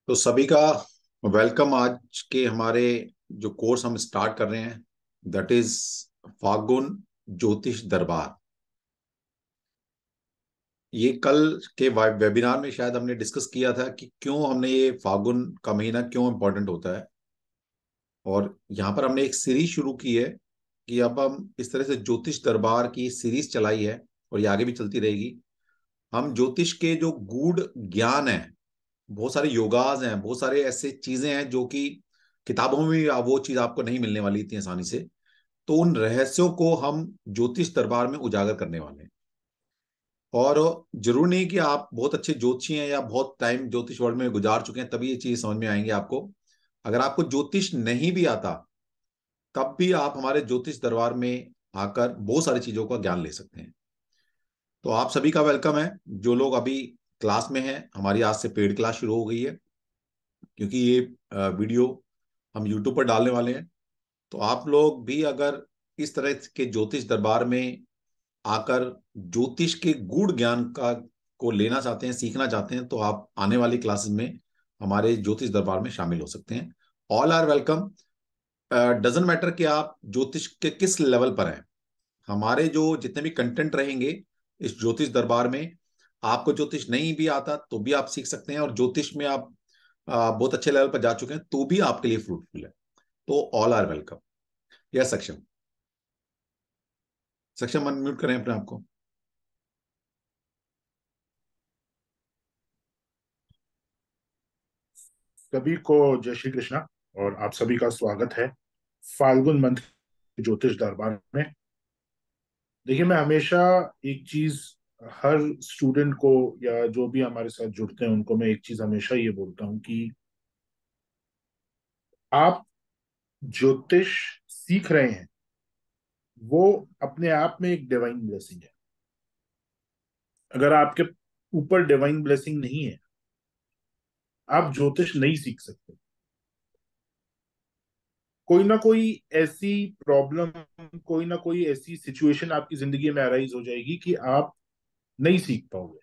तो सभी का वेलकम। आज के हमारे जो कोर्स हम स्टार्ट कर रहे हैं दैट इज फागुन ज्योतिष दरबार। ये कल के वेबिनार में शायद हमने डिस्कस किया था कि क्यों हमने ये फागुन का महीना क्यों इम्पोर्टेंट होता है। और यहाँ पर हमने एक सीरीज शुरू की है कि अब हम इस तरह से ज्योतिष दरबार की सीरीज चलाई है और ये आगे भी चलती रहेगी। हम ज्योतिष के जो गूढ़ ज्ञान है, बहुत सारे योगाज हैं, बहुत सारे ऐसे चीजें हैं जो कि किताबों में भी वो चीज आपको नहीं मिलने वाली इतनी आसानी से। तो उन रहस्यों को हम ज्योतिष दरबार में उजागर करने वाले हैं। और जरूर नहीं कि आप बहुत अच्छे ज्योतिषी हैं या बहुत टाइम ज्योतिष वर्ल्ड में गुजार चुके हैं तभी ये चीज समझ में आएंगे आपको। अगर आपको ज्योतिष नहीं भी आता तब भी आप हमारे ज्योतिष दरबार में आकर बहुत सारी चीजों का ज्ञान ले सकते हैं। तो आप सभी का वेलकम है। जो लोग अभी क्लास में हैं, हमारी आज से पेड क्लास शुरू हो गई है क्योंकि ये वीडियो हम यूट्यूब पर डालने वाले हैं। तो आप लोग भी अगर इस तरह के ज्योतिष दरबार में आकर ज्योतिष के गूढ़ ज्ञान का को लेना चाहते हैं, सीखना चाहते हैं, तो आप आने वाली क्लासेस में हमारे ज्योतिष दरबार में शामिल हो सकते हैं। All are welcome. Doesn't matter कि आप ज्योतिष के किस लेवल पर हैं। हमारे जो जितने भी कंटेंट रहेंगे इस ज्योतिष दरबार में, आपको ज्योतिष नहीं भी आता तो भी आप सीख सकते हैं, और ज्योतिष में आप बहुत अच्छे लेवल पर जा चुके हैं तो भी आपके लिए फ्रूटफुल है। तो ऑल आर वेलकम। यस सक्षम। सक्षम अनम्यूट करें अपने आप को। सभी को जय श्री कृष्णा। और आप सभी का स्वागत है फाल्गुन मंथ ज्योतिष दरबार में। देखिए, मैं हमेशा एक चीज हर स्टूडेंट को या जो भी हमारे साथ जुड़ते हैं उनको मैं एक चीज हमेशा ये बोलता हूँ कि आप ज्योतिष सीख रहे हैं, वो अपने आप में एक डिवाइन ब्लेसिंग है। अगर आपके ऊपर डिवाइन ब्लेसिंग नहीं है, आप ज्योतिष नहीं सीख सकते। कोई ना कोई ऐसी प्रॉब्लम, कोई ना कोई ऐसी सिचुएशन आपकी जिंदगी में अराइज हो जाएगी कि आप नहीं सीख पाओगे।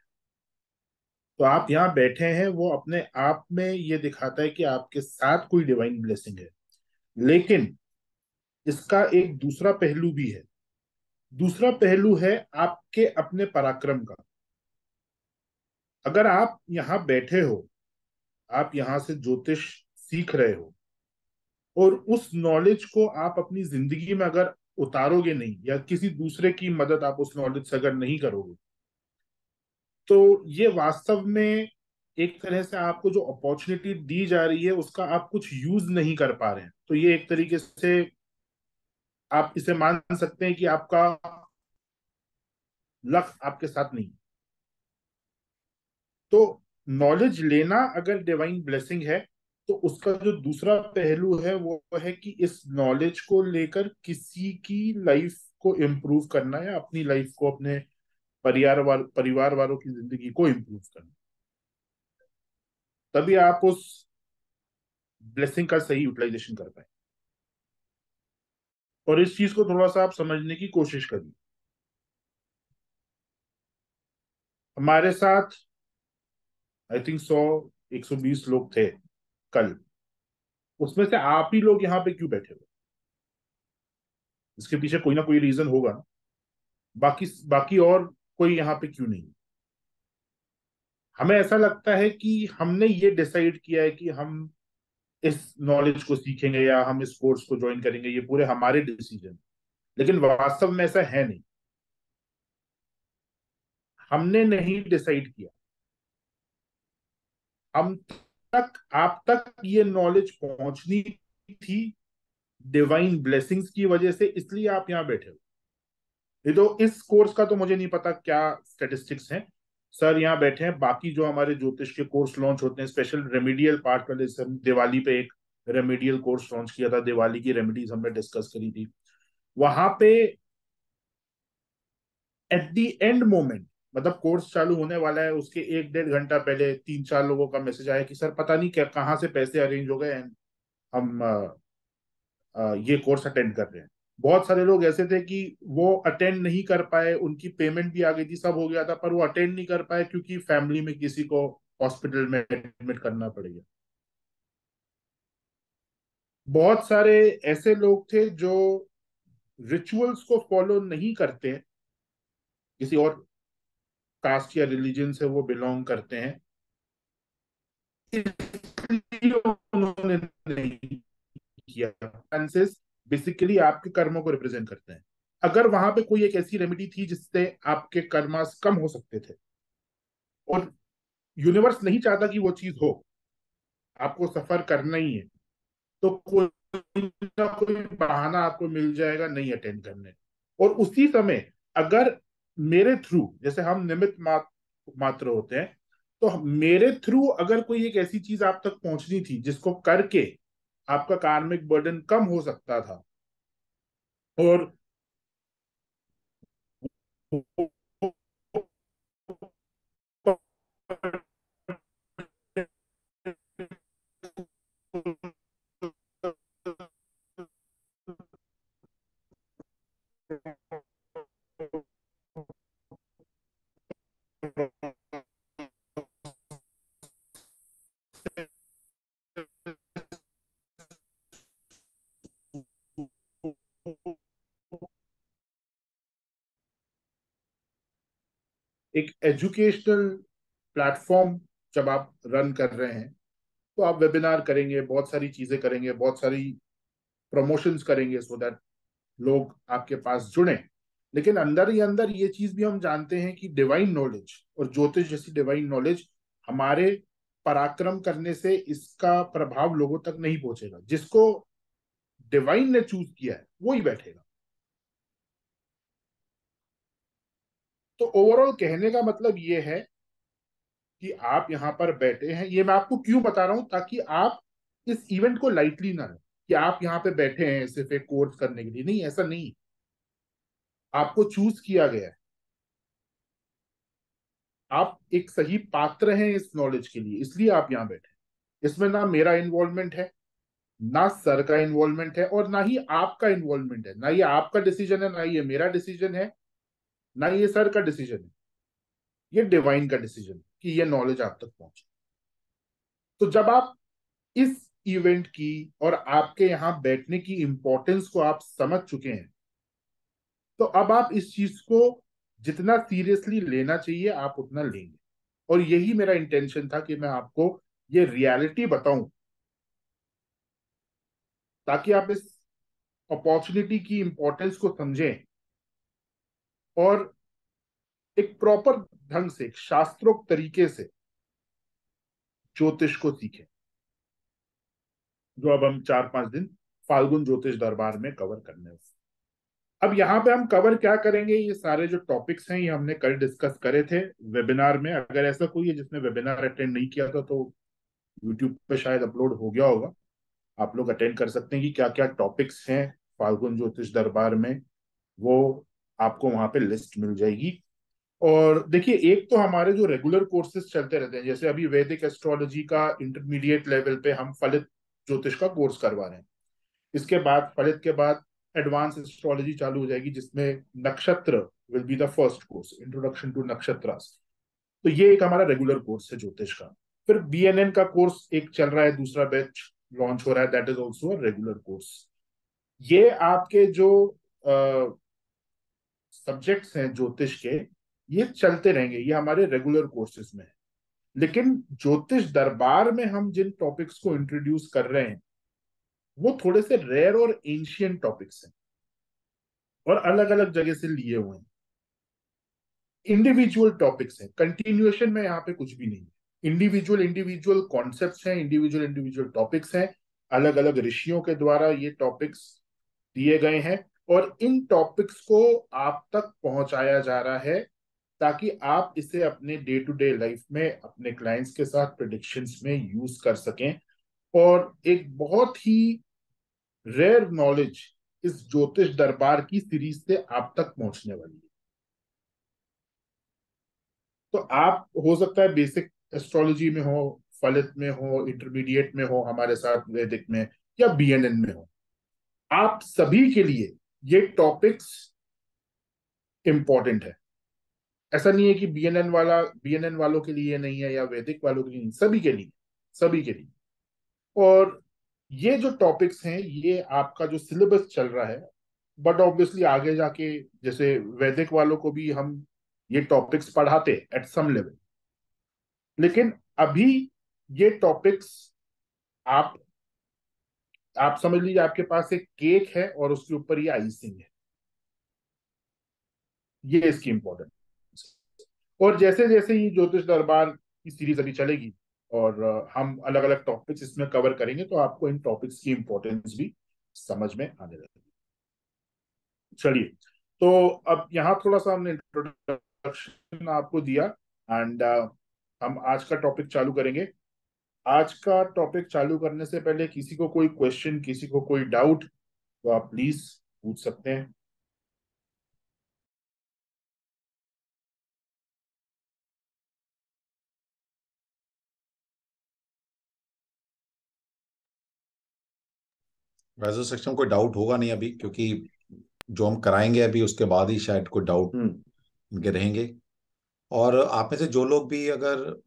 तो आप यहाँ बैठे हैं, वो अपने आप में ये दिखाता है कि आपके साथ कोई डिवाइन ब्लेसिंग है। लेकिन इसका एक दूसरा पहलू भी है। दूसरा पहलू है आपके अपने पराक्रम का। अगर आप यहाँ बैठे हो, आप यहाँ से ज्योतिष सीख रहे हो, और उस नॉलेज को आप अपनी जिंदगी में अगर उतारोगे नहीं, या किसी दूसरे की मदद आप उस नॉलेज से अगर नहीं करोगे, तो ये वास्तव में एक तरह से आपको जो अपॉर्चुनिटी दी जा रही है उसका आप कुछ यूज नहीं कर पा रहे हैं। तो ये एक तरीके से आप इसे मान सकते हैं कि आपका लक आपके साथ नहीं। तो नॉलेज लेना अगर डिवाइन ब्लेसिंग है, तो उसका जो दूसरा पहलू है वो है कि इस नॉलेज को लेकर किसी की लाइफ को इम्प्रूव करना, या अपनी लाइफ को, अपने परिवार वालों की जिंदगी को इम्प्रूव करना। तभी आप उस ब्लेसिंग का सही यूटिलाइजेशन कर पाए। और इस चीज को थोड़ा सा आप समझने की कोशिश करिए। हमारे साथ आई थिंक 100-120 लोग थे कल। उसमें से आप ही लोग यहाँ पे क्यों बैठे हो? इसके पीछे कोई ना कोई रीजन होगा ना। बाकी बाकी और कोई यहाँ पे क्यों नहीं? हमें ऐसा लगता है कि हमने ये डिसाइड किया है कि हम इस नॉलेज को सीखेंगे या हम इस कोर्स को ज्वाइन करेंगे, ये पूरे हमारे डिसीजन। लेकिन वास्तव में ऐसा है नहीं। हमने नहीं डिसाइड किया। हम तक आप तक ये नॉलेज पहुंचनी थी डिवाइन ब्लेसिंग्स की वजह से, इसलिए आप यहाँ बैठे हो। ये तो इस कोर्स का तो मुझे नहीं पता क्या स्टेटिस्टिक्स हैं। सर यहाँ बैठे हैं, बाकी जो हमारे ज्योतिष के कोर्स लॉन्च होते हैं स्पेशल रेमेडियल पार्ट वाले, सर दिवाली पे एक रेमेडियल कोर्स लॉन्च किया था, दिवाली की रेमेडीज हमने डिस्कस करी थी वहां पे। एट द एंड मोमेंट, मतलब कोर्स चालू होने वाला है उसके 1-1.5 घंटा पहले 3-4 लोगों का मैसेज आया कि सर पता नहीं क्या कहाँ से पैसे अरेंज हो गए, एंड हम ये कोर्स अटेंड कर रहे हैं। बहुत सारे लोग ऐसे थे कि वो अटेंड नहीं कर पाए, उनकी पेमेंट भी आ गई थी, सब हो गया था, पर वो अटेंड नहीं कर पाए क्योंकि फैमिली में किसी को हॉस्पिटल में एडमिट करना पड़ गया। बहुत सारे ऐसे लोग थे जो रिचुअल्स को फॉलो नहीं करते हैं, किसी और कास्ट या रिलीजन से वो बिलोंग करते हैं, इसलिए उन्होंने नहीं किया। सेंसेस बेसिकली आपके कर्मों को रिप्रेजेंट करते हैं। अगर वहां पे कोई एक ऐसी रेमेडी थी जिससे आपके कर्मास कम हो सकते थे, और यूनिवर्स नहीं चाहता कि वो चीज हो, आपको सफर करना ही है, तो कोई ना कोई बहाना आपको मिल जाएगा नहीं अटेंड करने। और उसी समय अगर मेरे थ्रू, जैसे हम निमित्त मात्र होते हैं, तो मेरे थ्रू अगर कोई एक ऐसी चीज आप तक पहुंचनी थी जिसको करके आपका कार्मिक बर्डन कम हो सकता था, और एक एजुकेशनल प्लेटफॉर्म जब आप रन कर रहे हैं, तो आप वेबिनार करेंगे, बहुत सारी चीजें करेंगे, बहुत सारी प्रमोशंस करेंगे सो दैट लोग आपके पास जुड़े। लेकिन अंदर ही अंदर ये चीज भी हम जानते हैं कि डिवाइन नॉलेज और ज्योतिष जैसी डिवाइन नॉलेज हमारे पराक्रम करने से इसका प्रभाव लोगों तक नहीं पहुंचेगा। जिसको डिवाइन ने चूज किया है वो ही बैठेगा। तो ओवरऑल कहने का मतलब ये है कि आप यहाँ पर बैठे हैं, ये मैं आपको क्यों बता रहा हूं, ताकि आप इस इवेंट को लाइटली ना लें कि आप यहाँ पे बैठे हैं सिर्फ एक कोर्स करने के लिए। नहीं, ऐसा नहीं। आपको चूज किया गया है, आप एक सही पात्र हैं इस नॉलेज के लिए, इसलिए आप यहाँ बैठे। इसमें ना मेरा इन्वॉल्वमेंट है, ना सर का इन्वॉल्वमेंट है, और ना ही आपका इन्वॉल्वमेंट है। ना ये आपका डिसीजन है, ना ये मेरा डिसीजन है, ना ये सर का डिसीजन है। ये डिवाइन का डिसीजन है कि ये नॉलेज आप तक पहुंचे। तो जब आप इस इवेंट की और आपके यहाँ बैठने की इंपॉर्टेंस को आप समझ चुके हैं, तो अब आप इस चीज को जितना सीरियसली लेना चाहिए आप उतना लेंगे। और यही मेरा इंटेंशन था कि मैं आपको ये रियलिटी बताऊं, ताकि आप इस अपॉर्चुनिटी की इंपॉर्टेंस को समझें और एक प्रॉपर ढंग से, एक शास्त्रोक्त तरीके से ज्योतिष को सीखें, जो अब हम 4-5 दिन फाल्गुन ज्योतिष दरबार में कवर करने हैं। अब यहाँ पे हम कवर क्या करेंगे, ये सारे जो टॉपिक्स हैं ये हमने कल डिस्कस करे थे वेबिनार में। अगर ऐसा कोई है जिसने वेबिनार अटेंड नहीं किया था, तो यूट्यूब पे शायद अपलोड हो गया होगा, आप लोग अटेंड कर सकते हैं कि क्या क्या टॉपिक्स हैं फाल्गुन ज्योतिष दरबार में। वो आपको वहां पे लिस्ट मिल जाएगी। और देखिए, एक तो हमारे जो रेगुलर कोर्सेज चलते रहते हैं, जैसे अभी वैदिक एस्ट्रोलॉजी का इंटरमीडिएट लेवल पे हम फलित ज्योतिष का कोर्स करवा रहे हैं। इसके बाद, फलित के बाद, एडवांस एस्ट्रोलॉजी चालू हो जाएगी, जिसमें nakshatra will be the first course, introduction to nakshatra. तो ये एक हमारा रेगुलर कोर्स है ज्योतिष का। फिर बीएनएन का कोर्स एक चल रहा है, दूसरा बैच लॉन्च हो रहा है, that is also a regular course. ये आपके जो सब्जेक्ट्स हैं ज्योतिष के, ये चलते रहेंगे, ये हमारे रेगुलर कोर्सेज में है। लेकिन ज्योतिष दरबार में हम जिन टॉपिक्स को इंट्रोड्यूस कर रहे हैं, वो थोड़े से रेयर और एंशियंट टॉपिक्स हैं, और अलग अलग जगह से लिए हुए हैं। इंडिविजुअल टॉपिक्स हैं, कंटिन्यूएशन में यहाँ पे कुछ भी नहीं है। इंडिविजुअल इंडिविजुअल कॉन्सेप्ट्स हैं, इंडिविजुअल इंडिविजुअल टॉपिक्स हैं। अलग अलग ऋषियों के द्वारा ये टॉपिक्स दिए गए हैं, और इन टॉपिक्स को आप तक पहुंचाया जा रहा है, ताकि आप इसे अपने डे टू डे लाइफ में अपने क्लाइंट्स के साथ प्रिडिक्शंस में यूज कर सकें। और एक बहुत ही रेयर नॉलेज इस ज्योतिष दरबार की सीरीज से आप तक पहुंचने वाली है। तो आप, हो सकता है बेसिक एस्ट्रोलॉजी में हो, फलित में हो, इंटरमीडिएट में हो हमारे साथ, वैदिक में, या बीएनएन में हो, आप सभी के लिए ये टॉपिक्स इंपॉर्टेंट है। ऐसा नहीं है कि बीएनएन वालों के लिए नहीं है या वैदिक वालों के लिए नहीं, सभी के लिए, सभी के लिए। और ये जो टॉपिक्स हैं ये आपका जो सिलेबस चल रहा है, बट ऑब्वियसली आगे जाके जैसे वैदिक वालों को भी हम ये टॉपिक्स पढ़ाते एट सम लेवल, लेकिन अभी ये टॉपिक्स आप आप समझ लीजिए आपके पास एक केक है और उसके ऊपर ये आइसिंग है। ये इसकी इंपॉर्टेंस। और जैसे जैसे ये ज्योतिष दरबार की सीरीज अभी चलेगी और हम अलग अलग टॉपिक्स इसमें कवर करेंगे, तो आपको इन टॉपिक्स की इंपॉर्टेंस भी समझ में आने लगेगी। चलिए, तो अब यहाँ थोड़ा सा हमने इंट्रोडक्शन आपको दिया, एंड हम आज का टॉपिक चालू करेंगे। आज का टॉपिक चालू करने से पहले किसी को कोई क्वेश्चन, किसी को कोई डाउट, तो आप प्लीज पूछ सकते हैं। वैसे सेक्शन कोई डाउट होगा नहीं अभी, क्योंकि जो हम कराएंगे अभी उसके बाद ही शायद कोई डाउट हम्म। इनके रहेंगे। और आप में से जो लोग भी अगर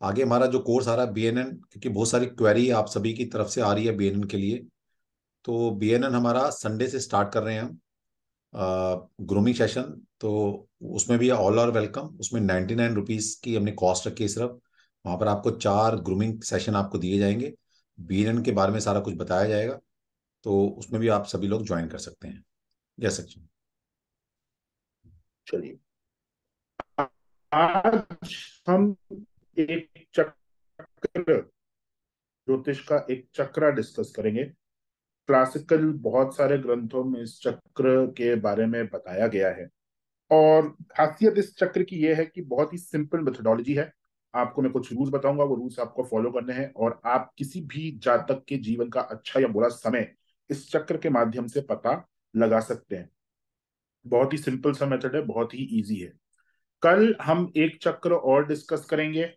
आगे हमारा जो कोर्स आ रहा है बीएनएन, क्योंकि बहुत सारी क्वेरी आप सभी की तरफ से आ रही है बीएनएन के लिए, तो बीएनएन हमारा संडे से स्टार्ट कर रहे हैं हम ग्रूमिंग सेशन। तो उसमें भी ऑल आर वेलकम। उसमें 99 रुपीज़ की हमने कॉस्ट रखी है सिर्फ। वहाँ पर आपको 4 ग्रूमिंग सेशन आपको दिए जाएंगे, बीएनएन के बारे में सारा कुछ बताया जाएगा। तो उसमें भी आप सभी लोग ज्वाइन कर सकते हैं। यस सचिन। चलिए, आज हम एक चक्र, ज्योतिष का एक चक्र डिस्कस करेंगे। क्लासिकल बहुत सारे ग्रंथों में इस चक्र के बारे में बताया गया है, और खासियत इस चक्र की यह है कि बहुत ही सिंपल मेथोडोलॉजी है। आपको मैं कुछ रूल्स बताऊंगा, वो रूल्स आपको फॉलो करने हैं, और आप किसी भी जातक के जीवन का अच्छा या बुरा समय इस चक्र के माध्यम से पता लगा सकते हैं। बहुत ही सिंपल सा मेथड है, बहुत ही इजी है। कल हम एक चक्र और डिस्कस करेंगे।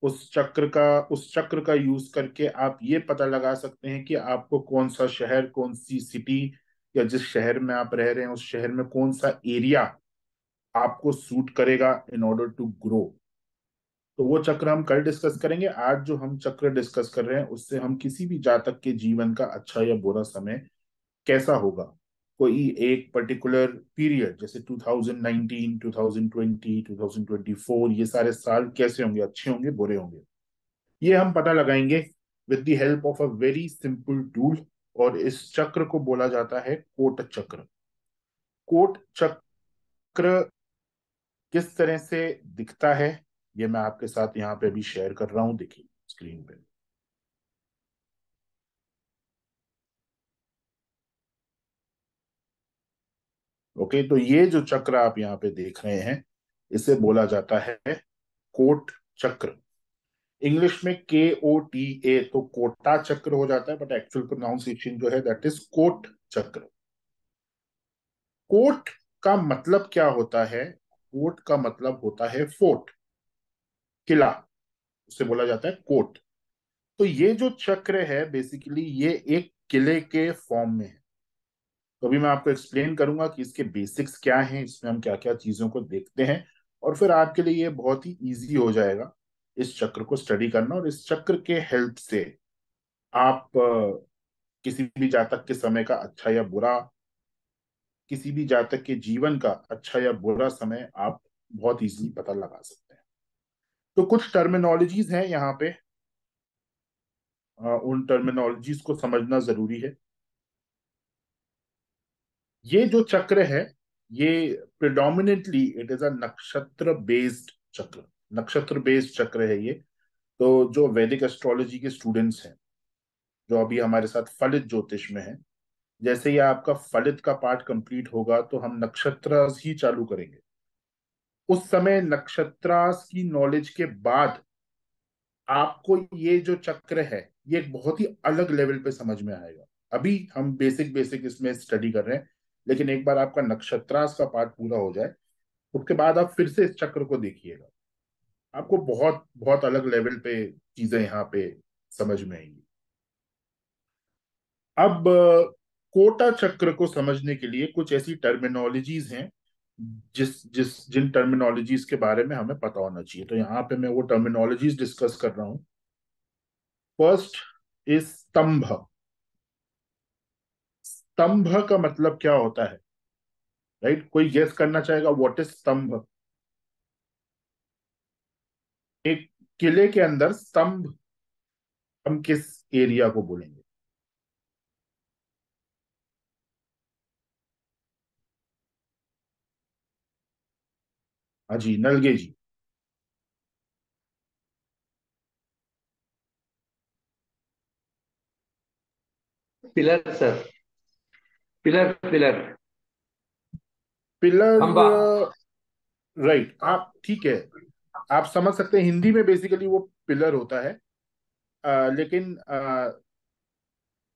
उस चक्र का यूज करके आप ये पता लगा सकते हैं कि आपको कौन सा शहर, कौन सी सिटी, या जिस शहर में आप रह रहे हैं उस शहर में कौन सा एरिया आपको सूट करेगा इन ऑर्डर टू ग्रो। तो वो चक्र हम कल डिस्कस करेंगे। आज जो हम चक्र डिस्कस कर रहे हैं उससे हम किसी भी जातक के जीवन का अच्छा या बुरा समय कैसा होगा, कोई एक पर्टिकुलर पीरियड जैसे 2019, 2020, 2024, ये सारे साल कैसे होंगे, अच्छे होंगे, बुरे होंगे, ये हम पता लगाएंगे with the help of a very simple tool. और इस चक्र को बोला जाता है कोट चक्र। कोट चक्र किस तरह से दिखता है, ये मैं आपके साथ यहाँ पे अभी शेयर कर रहा हूं, देखिए स्क्रीन पे। ओके, तो ये जो चक्र आप यहाँ पे देख रहे हैं इसे बोला जाता है कोट चक्र। इंग्लिश में KOTA, तो कोटा चक्र हो जाता है, बट एक्चुअल प्रोनाउंसिएशन जो है दैट इज कोट चक्र। कोट का मतलब क्या होता है? कोट का मतलब होता है फोर्ट, किला, उसे बोला जाता है कोट। तो ये जो चक्र है बेसिकली ये एक किले के फॉर्म में है। तो अभी मैं आपको एक्सप्लेन करूंगा कि इसके बेसिक्स क्या हैं, इसमें हम क्या क्या चीजों को देखते हैं, और फिर आपके लिए ये बहुत ही इजी हो जाएगा इस चक्र को स्टडी करना। और इस चक्र के हेल्प से आप किसी भी जातक के समय का अच्छा या बुरा, किसी भी जातक के जीवन का अच्छा या बुरा समय आप बहुत इजीली पता लगा सकते हैं। तो कुछ टर्मिनोलॉजीज हैं यहाँ पे, उन टर्मिनोलॉजीज को समझना जरूरी है। ये जो चक्र है ये प्रिडोमिनेटली इट इज अ नक्षत्र बेस्ड चक्र। नक्षत्र बेस्ड चक्र है ये। तो जो वैदिक एस्ट्रोलॉजी के स्टूडेंट्स हैं, जो अभी हमारे साथ फलित ज्योतिष में है, जैसे ही आपका फलित का पार्ट कंप्लीट होगा तो हम नक्षत्र ही चालू करेंगे। उस समय नक्षत्रास की नॉलेज के बाद आपको ये जो चक्र है ये एक बहुत ही अलग लेवल पे समझ में आएगा। अभी हम बेसिक बेसिक इसमें स्टडी कर रहे हैं, लेकिन एक बार आपका नक्षत्रास का पार्ट पूरा हो जाए उसके बाद आप फिर से इस चक्र को देखिएगा, आपको बहुत बहुत अलग लेवल पे चीजें यहाँ पे समझ में आएंगी। अब कोटा चक्र को समझने के लिए कुछ ऐसी टर्मिनोलॉजीज हैं जिस जिस जिन टर्मिनोलॉजीज के बारे में हमें पता होना चाहिए। तो यहाँ पे मैं वो टर्मिनोलॉजीज डिस्कस कर रहा हूँ। फर्स्ट इज स्तंभ। स्तंभ का मतलब क्या होता है? राइट, कोई गेस करना चाहेगा व्हाट इज स्तंभ? एक किले के अंदर स्तंभ हम किस एरिया को बोलेंगे? हाँ जी, नलगे जी। Pillar sir. Pillar pillar. खंबा। पिलर। राइट, आप ठीक है, आप समझ सकते हैं हिंदी में बेसिकली वो पिलर होता है। लेकिन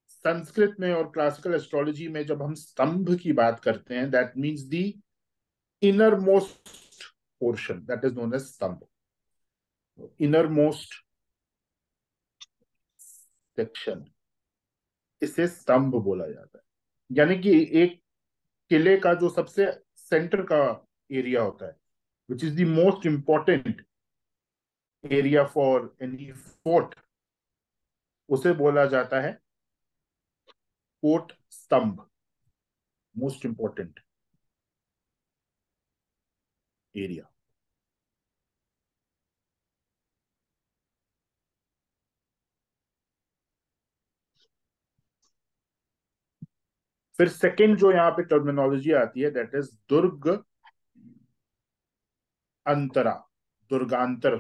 संस्कृत में और क्लासिकल एस्ट्रोलॉजी में जब हम स्तंभ की बात करते हैं, that means the inner most portion, that is known as stambha. Inner most section, इसे स्तंभ बोला जाता है। यानी कि एक किले का जो सबसे सेंटर का एरिया होता है, which is the most important area for any fort, उसे बोला जाता है कोट स्तंभ, मोस्ट इंपॉर्टेंट एरिया। फिर सेकंड जो यहाँ पे टर्मिनोलॉजी आती है, दैट इज दुर्ग अंतरा, दुर्गांतर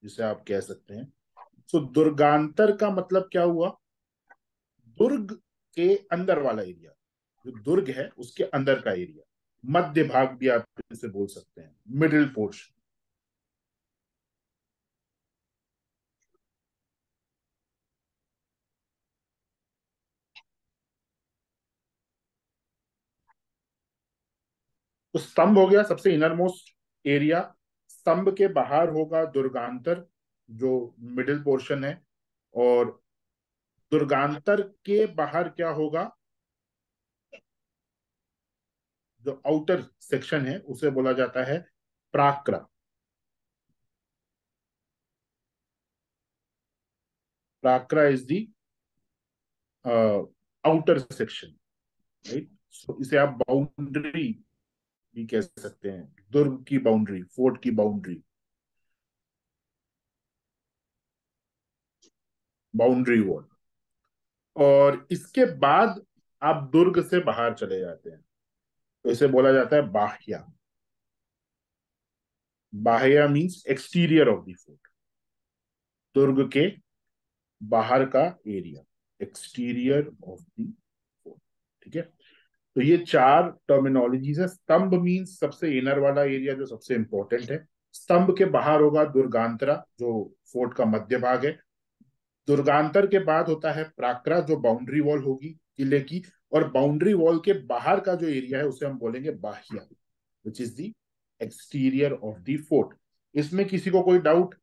जिसे आप कह सकते हैं। सो दुर्गांतर का मतलब क्या हुआ? दुर्ग के अंदर वाला एरिया, जो दुर्ग है उसके अंदर का एरिया, मध्य भाग भी आप इसे बोल सकते हैं, मिडिल पोर्शन। तो स्तंभ हो गया सबसे इनर मोस्ट एरिया। स्तंभ के बाहर होगा दुर्गांतर, जो मिडिल पोर्शन है। और दुर्गांतर के बाहर क्या होगा? जो आउटर सेक्शन है उसे बोला जाता है प्राक्रा। प्राक्रा is the outer section, right. So इसे आप बाउंड्री भी कह सकते हैं, दुर्ग की बाउंड्री, फोर्ट की बाउंड्री, बाउंड्री वॉल। और इसके बाद आप दुर्ग से बाहर चले जाते हैं, तो इसे बोला जाता है बाह्य। बाह्य means exterior of the fort, दुर्ग के बाहर का area, exterior of the fort. ठीक है, तो ये चार टर्मिनोलॉजीज है। स्तंभ मीन्स सबसे इनर वाला एरिया जो सबसे इंपॉर्टेंट है। स्तंभ के बाहर होगा दुर्गांतरा, जो फोर्ट का मध्य भाग है। दुर्गांतर के बाद होता है प्राक्रा, जो बाउंड्री वॉल होगी किले की। और बाउंड्री वॉल के बाहर का जो एरिया है उसे हम बोलेंगे बाह्य, विच is the exterior of the fort. इसमें किसी को कोई डाउट?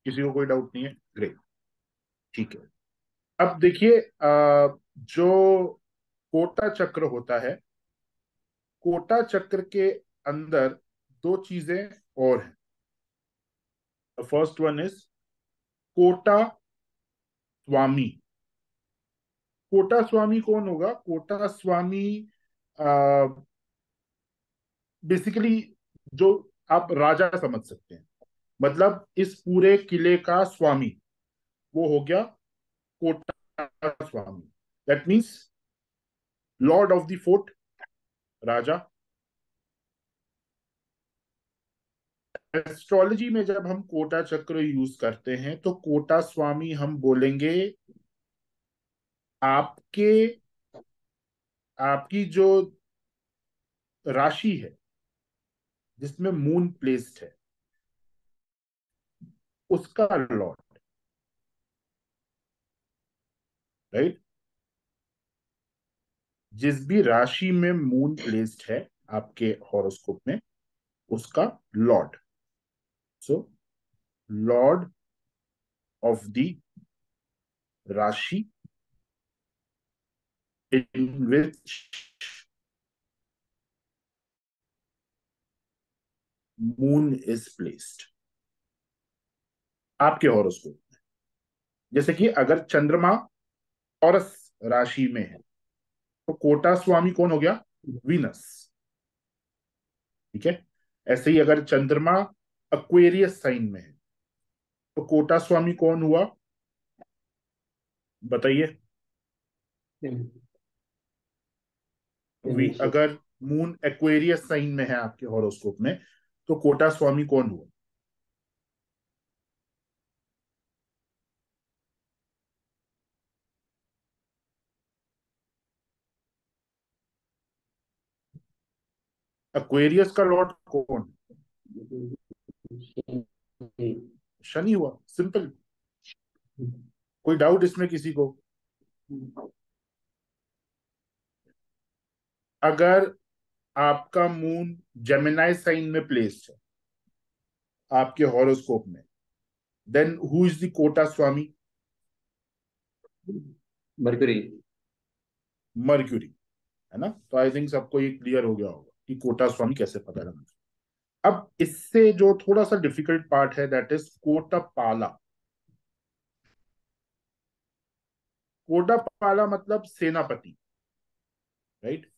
किसी को कोई डाउट नहीं है? ग्रेट, ठीक है। अब देखिए, जो कोटा चक्र होता है, कोटा चक्र के अंदर दो चीजें और हैं। फर्स्ट वन इज कोटा स्वामी। कोटा स्वामी कौन होगा? कोटा स्वामी बेसिकली जो आप राजा समझ सकते हैं, मतलब इस पूरे किले का स्वामी, वो हो गया कोटा स्वामी। That means lord of the fort, राजा। एस्ट्रोलॉजी में जब हम कोटा चक्र यूज करते हैं तो कोटा स्वामी हम बोलेंगे आपके, आपकी जो राशि है जिसमें मून प्लेस्ड है, उसका लॉर्ड, राइट। जिस भी राशि में मून प्लेस्ड है आपके हॉरोस्कोप में, उसका Lord. So Lord of the राशि in which moon is placed आपके हॉरोस्कोप में। जैसे कि अगर चंद्रमा टॉरस राशि में है तो कोटा स्वामी कौन हो गया? वीनस। ठीक है। ऐसे ही अगर चंद्रमा एक्वेरियस साइन में है तो कोटा स्वामी कौन हुआ? बताइए। अगर मून एक्वेरियस साइन में है आपके हॉरोस्कोप में तो कोटा स्वामी कौन हुआ? एक्वेरियस का लॉर्ड कौन? शनि हुआ। सिंपल। कोई डाउट इसमें किसी को? अगर आपका मून जेमिनाई साइन में प्लेस्ड है आपके हॉरोस्कोप में, then who is the Kota swami? Mercury. Mercury. है ना? तो आई थिंक सबको ये क्लियर हो गया होगा कि कोटा स्वामी कैसे पता लगना। अब इससे जो थोड़ा सा डिफिकल्ट पार्ट है दैट इज कोटा पाला। कोटा पाला मतलब सेनापति, राइट?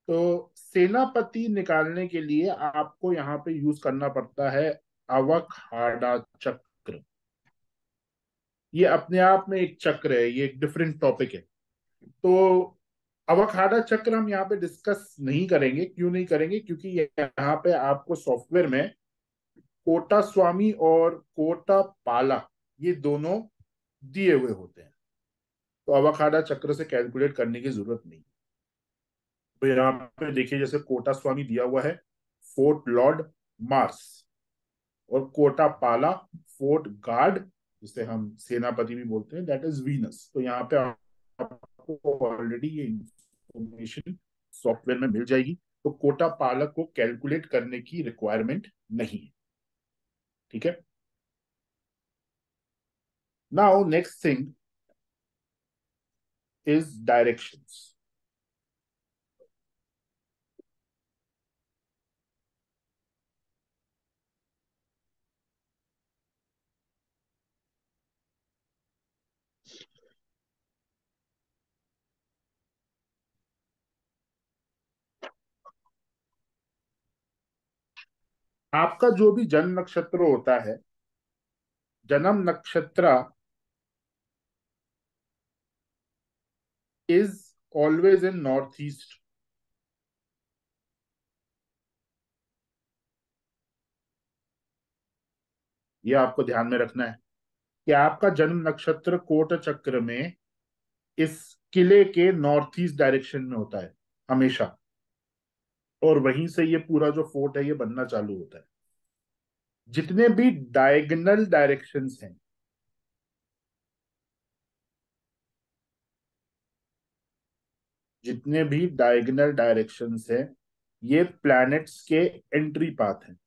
तो सेनापति निकालने के लिए आपको यहाँ पे यूज करना पड़ता है अवखाड़ा चक्र। ये अपने आप में एक चक्र है, ये एक डिफरेंट टॉपिक है। तो अवखाड़ा चक्र हम यहाँ पे डिस्कस नहीं करेंगे। क्यों नहीं करेंगे? क्योंकि यहाँ पे आपको सॉफ्टवेयर में कोटा स्वामी और कोटा पाला ये दोनों दिए हुए होते हैं, तो अवखाड़ा चक्र से कैलकुलेट करने की जरूरत नहीं। तो यहाँ पे देखिए, जैसे कोटा स्वामी दिया हुआ है फोर्ट लॉर्ड मार्स, और कोटा पाला फोर्ट गार्ड, जिसे हम सेनापति भी बोलते हैं, दैट इज वीनस। तो यहाँ पे आपको ऑलरेडी ये इंफॉर्मेशन सॉफ्टवेयर में मिल जाएगी, तो कोटा पालक को कैलकुलेट करने की रिक्वायरमेंट नहीं है। ठीक है। Now next thing is directions. आपका जो भी जन्म नक्षत्र होता है, जन्म नक्षत्र is always in north east. ये आपको ध्यान में रखना है कि आपका जन्म नक्षत्र कोट चक्र में इस किले के नॉर्थ ईस्ट डायरेक्शन में होता है हमेशा, और वहीं से ये पूरा जो फोर्ट है ये बनना चालू होता है। जितने भी डायगोनल डायरेक्शंस हैं, जितने भी डायगोनल डायरेक्शंस हैं, ये प्लैनेट्स के एंट्री पाथ हैं।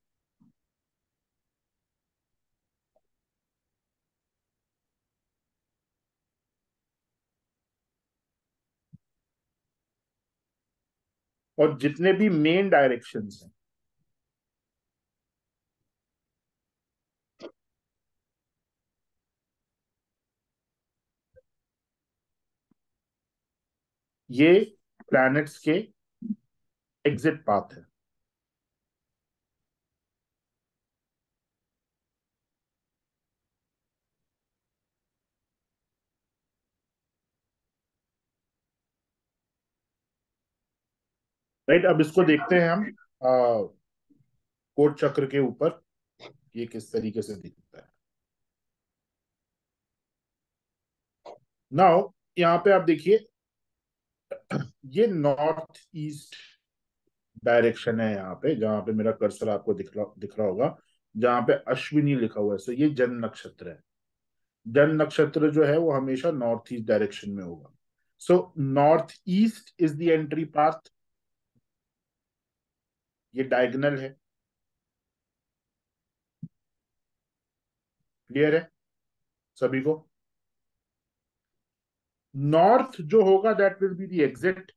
और जितने भी मेन डायरेक्शंस हैं, ये प्लैनेट्स के एग्जिट पाथ है। राइट। अब इसको देखते हैं हम कोट चक्र के ऊपर ये किस तरीके से दिखता है। नाउ यहाँ पे आप देखिए, ये नॉर्थ ईस्ट डायरेक्शन है। यहाँ पे जहां पे मेरा कर्सर आपको दिख रहा होगा, जहां पे अश्विनी लिखा हुआ है, सो ये जन्म नक्षत्र है। जन्म नक्षत्र जो है वो हमेशा नॉर्थ ईस्ट डायरेक्शन में होगा। So north east is the entry path. ये डायगोनल है। क्लियर है सभी को? नॉर्थ जो होगा that will be the exit.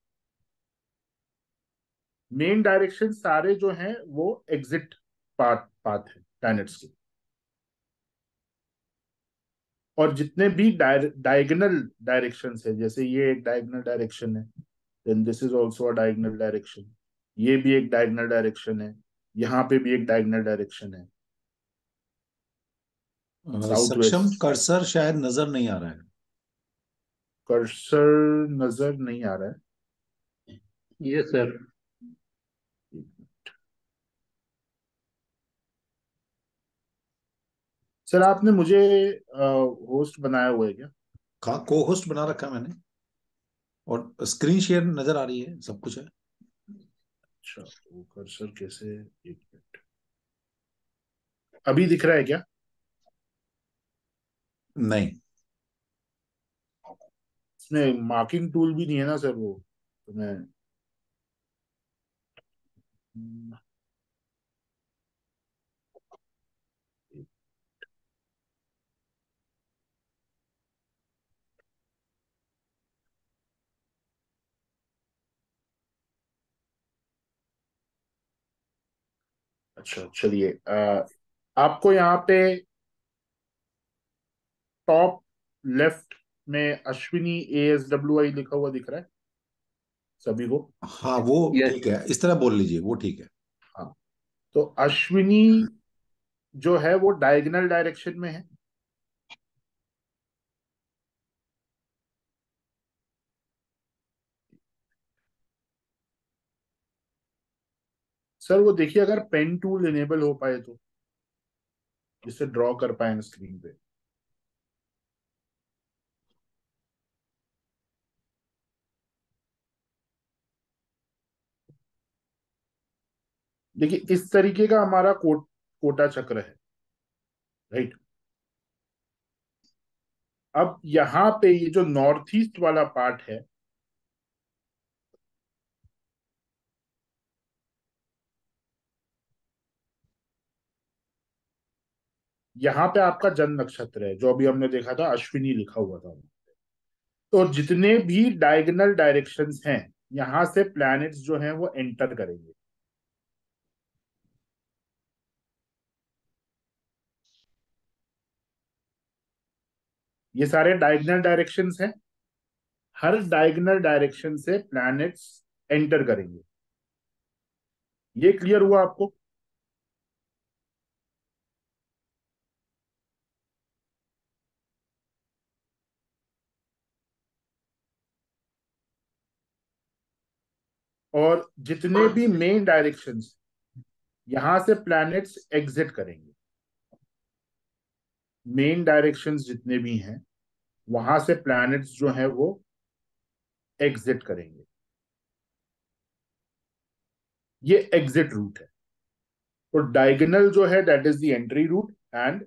Main direction सारे जो हैं वो एग्जिट पाथ पाथ है प्लैनेट्स के, और जितने भी डायगोनल डायरेक्शंस है, जैसे ये एक डायगोनल डायरेक्शन है, then this is also a diagonal direction, ये भी एक डायगोनल डायरेक्शन है, यहाँ पे भी एक डायगोनल डायरेक्शन है, साउथ सक्षम वेस्ट। कर्सर शायद नजर नहीं आ रहा है। कर्सर नजर नहीं आ रहा है। Yes sir. सर आपने मुझे होस्ट बनाया हुआ है क्या? कहा को होस्ट बना रखा है मैंने, और स्क्रीन शेयर नजर आ रही है, सब कुछ है। अच्छा, वो कर्सर कैसे, एक मिनट, अभी दिख रहा है क्या? नहीं। इसमें मार्किंग टूल भी नहीं है ना सर, वो तो मैं, अच्छा चलिए, आपको यहाँ पे टॉप लेफ्ट में अश्विनी ASWI लिखा हुआ दिख रहा है सभी को? हाँ वो यस। ठीक है, इस तरह बोल लीजिए, वो ठीक है। हाँ, तो अश्विनी जो है वो डायगोनल डायरेक्शन में है। सर वो देखिए, अगर पेन टूल इनेबल हो पाए तो, जिससे ड्रॉ कर पाए स्क्रीन पे। देखिए इस तरीके का हमारा कोटा चक्र है, राइट। अब यहाँ पे ये जो नॉर्थ ईस्ट वाला पार्ट है, यहाँ पे आपका जन्म नक्षत्र है, जो अभी हमने देखा था अश्विनी लिखा हुआ था। तो जितने भी डायगोनल डायरेक्शंस हैं, यहां से प्लैनेट्स जो हैं वो एंटर करेंगे। ये सारे डायगोनल डायरेक्शंस हैं, हर डायगोनल डायरेक्शन से प्लैनेट्स एंटर करेंगे। ये क्लियर हुआ आपको? और जितने भी मेन डायरेक्शंस, यहां से प्लैनेट्स एग्जिट करेंगे। मेन डायरेक्शंस जितने भी हैं, वहां से प्लैनेट्स जो हैं वो एग्जिट करेंगे। ये एग्जिट रूट है। तो डायगोनल जो है that is the entry route, and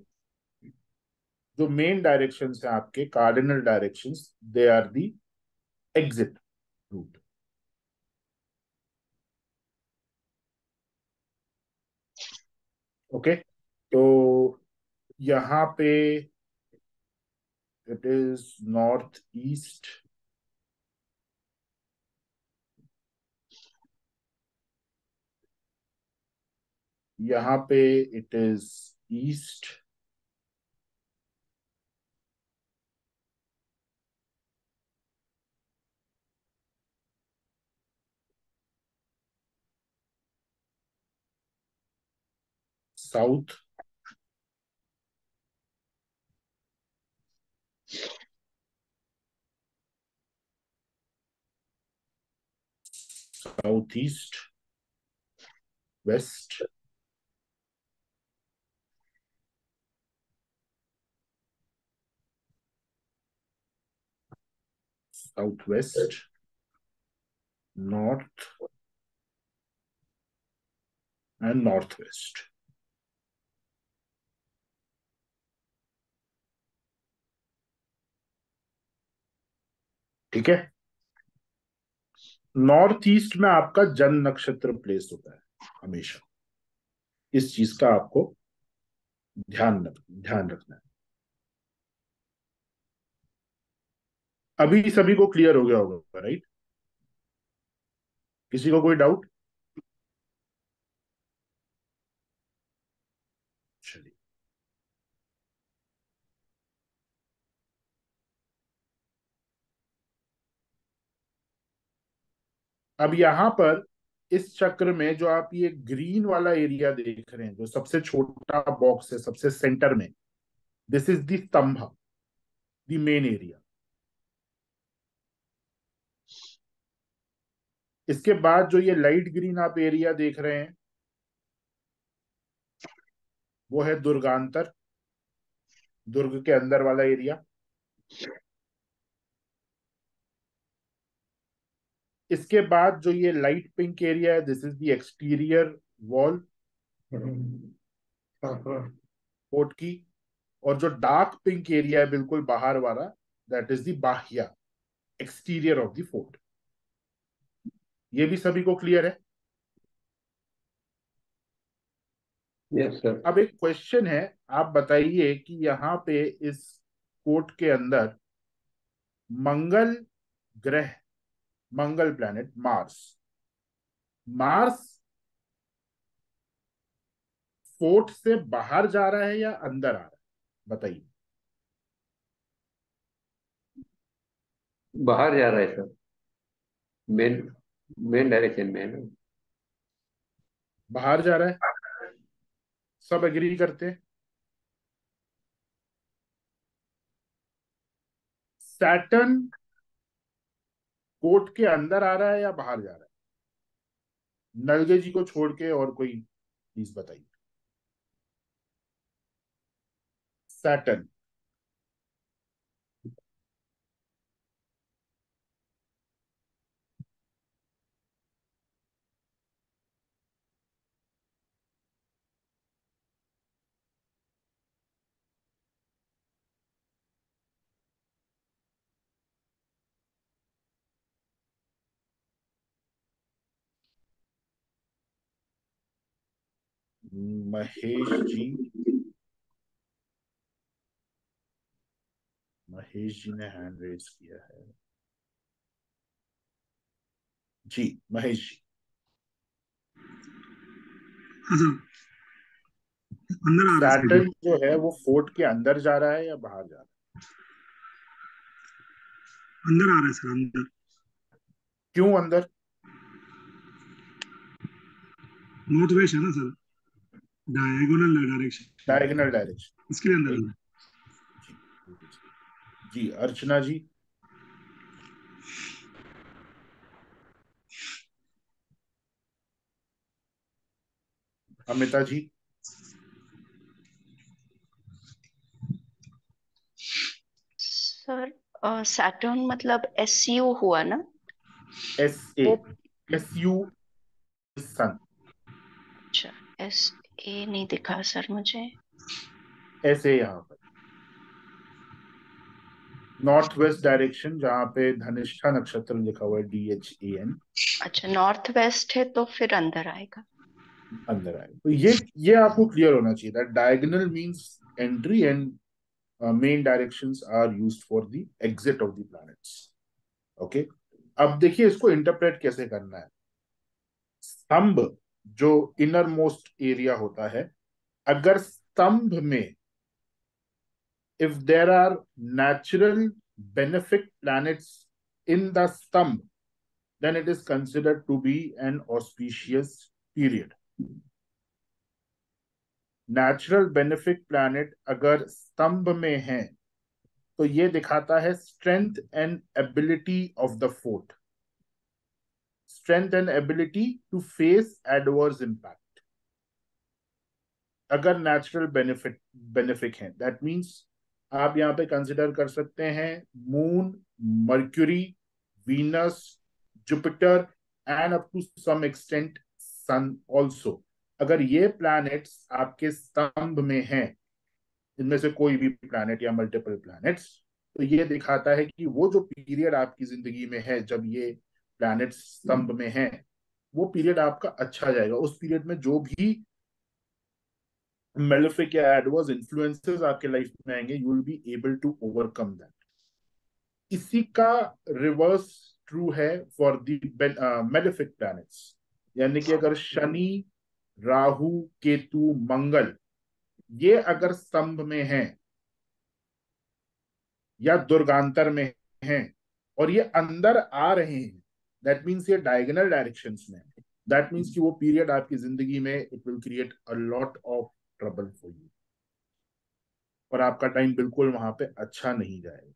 जो मेन डायरेक्शंस हैं आपके cardinal directions, they are the exit route. Okay, तो यहाँ पे इट इज नॉर्थ ईस्ट, यहाँ पे it is east, south, south east, west, south west, north and north west. ठीक है, नॉर्थ ईस्ट में आपका जन्म नक्षत्र प्लेस होता है हमेशा। इस चीज का आपको ध्यान रखना है। अभी सभी को क्लियर हो गया होगा, राइट? किसी को कोई डाउट? अब यहां पर इस चक्र में जो आप ये ग्रीन वाला एरिया देख रहे हैं, जो सबसे छोटा बॉक्स है सबसे सेंटर में, दिस इज द स्तंभ, द मेन एरिया। इसके बाद जो ये लाइट ग्रीन आप एरिया देख रहे हैं, वो है दुर्गांतर, दुर्ग के अंदर वाला एरिया। इसके बाद जो ये लाइट पिंक एरिया है, this is the exterior wall fort की। और जो डार्क पिंक एरिया है बिल्कुल बाहर वाला, दैट इज द बाह्य, एक्सटीरियर ऑफ द फोर्ट। ये भी सभी को क्लियर है? Yes sir. अब एक क्वेश्चन है, आप बताइए कि यहाँ पे इस कोर्ट के अंदर मंगल ग्रह, मंगल प्लैनेट मार्स, मार्स फोर्ट से बाहर जा रहा है या अंदर आ रहा है? बताइए। बाहर जा रहा है सर। मेन मेन डायरेक्शन में है ना। बाहर जा रहा है, सब एग्री करते हैं। सैटर्न कोर्ट के अंदर आ रहा है या बाहर जा रहा है? नलगे जी को छोड़ के और कोई प्लीज बताइए। सैटर्न। महेश जी, महेश जी ने हैंड रेज किया है। जी महेश जी। हाँ सर, अंदर आ रहा है सर। सैटर्न जो है वो फोर्ट के अंदर जा रहा है या बाहर जा रहा अंदर आ रहा है सर, अंदर। है? क्यों अंदर? नॉर्थ वेस्ट है ना sir, diagonal direction, diagonal direction, इसके लिए अंदर राइट। आ रहा जी जी। अर्चना जी। अमिता जी। सर सैटर्न मतलब SU हुआ ना? एस ए, वो एस यू, सन। अच्छा, SA नहीं दिखा सर मुझे। एस ए यहाँ पर नॉर्थ वेस्ट डायरेक्शन, जहाँ पे धनिष्ठा नक्षत्र लिखा हुआ है, DHAN। अच्छा, नॉर्थ वेस्ट है तो फिर अंदर आएगा। अंदर आए तो ये आपको क्लियर होना चाहिए that diagonal means entry and main directions are used for the exit of the planets. Okay, अब देखिए इसको इंटरप्रेट कैसे करना है। स्तंभ जो इनर मोस्ट एरिया होता है, अगर स्तंभ में if there are natural benefic planets in the stump, then it is considered to be an auspicious period. Natural benefic planet अगर स्तंभ में है तो ये दिखाता है strength and ability of the fort, strength and ability to face adverse impact. अगर natural benefic है, दैट मीन्स आप यहाँ पे कंसिडर कर सकते हैं moon, Mercury, Venus, Jupiter and up to some extent sun also. अगर ये प्लैनेट्स आपके स्तंभ में हैं, इनमें से कोई भी प्लैनेट या मल्टीपल प्लैनेट्स, तो ये दिखाता है कि वो जो पीरियड आपकी जिंदगी में है जब ये प्लैनेट्स स्तंभ में हैं, वो पीरियड आपका अच्छा जाएगा। उस पीरियड में जो भी मेलेफिक या एडवर्स इन्फ्लुएंसेस आपके लाइफ में आएंगे, you will be able to overcome that. इसी का रिवर्स ट्रू है फॉर द मेलेफिक प्लैनेट्स। यानी कि अगर शनि, राहु, केतु, मंगल ये अगर स्तंभ में हैं या दुर्गांतर में हैं और ये अंदर आ रहे हैं, दैट मीन्स ये डायगोनल डायरेक्शंस में, दैट मीन्स कि वो पीरियड आपकी जिंदगी में it will create a lot of trouble for you, और आपका टाइम बिल्कुल वहां पे अच्छा नहीं जाएगा।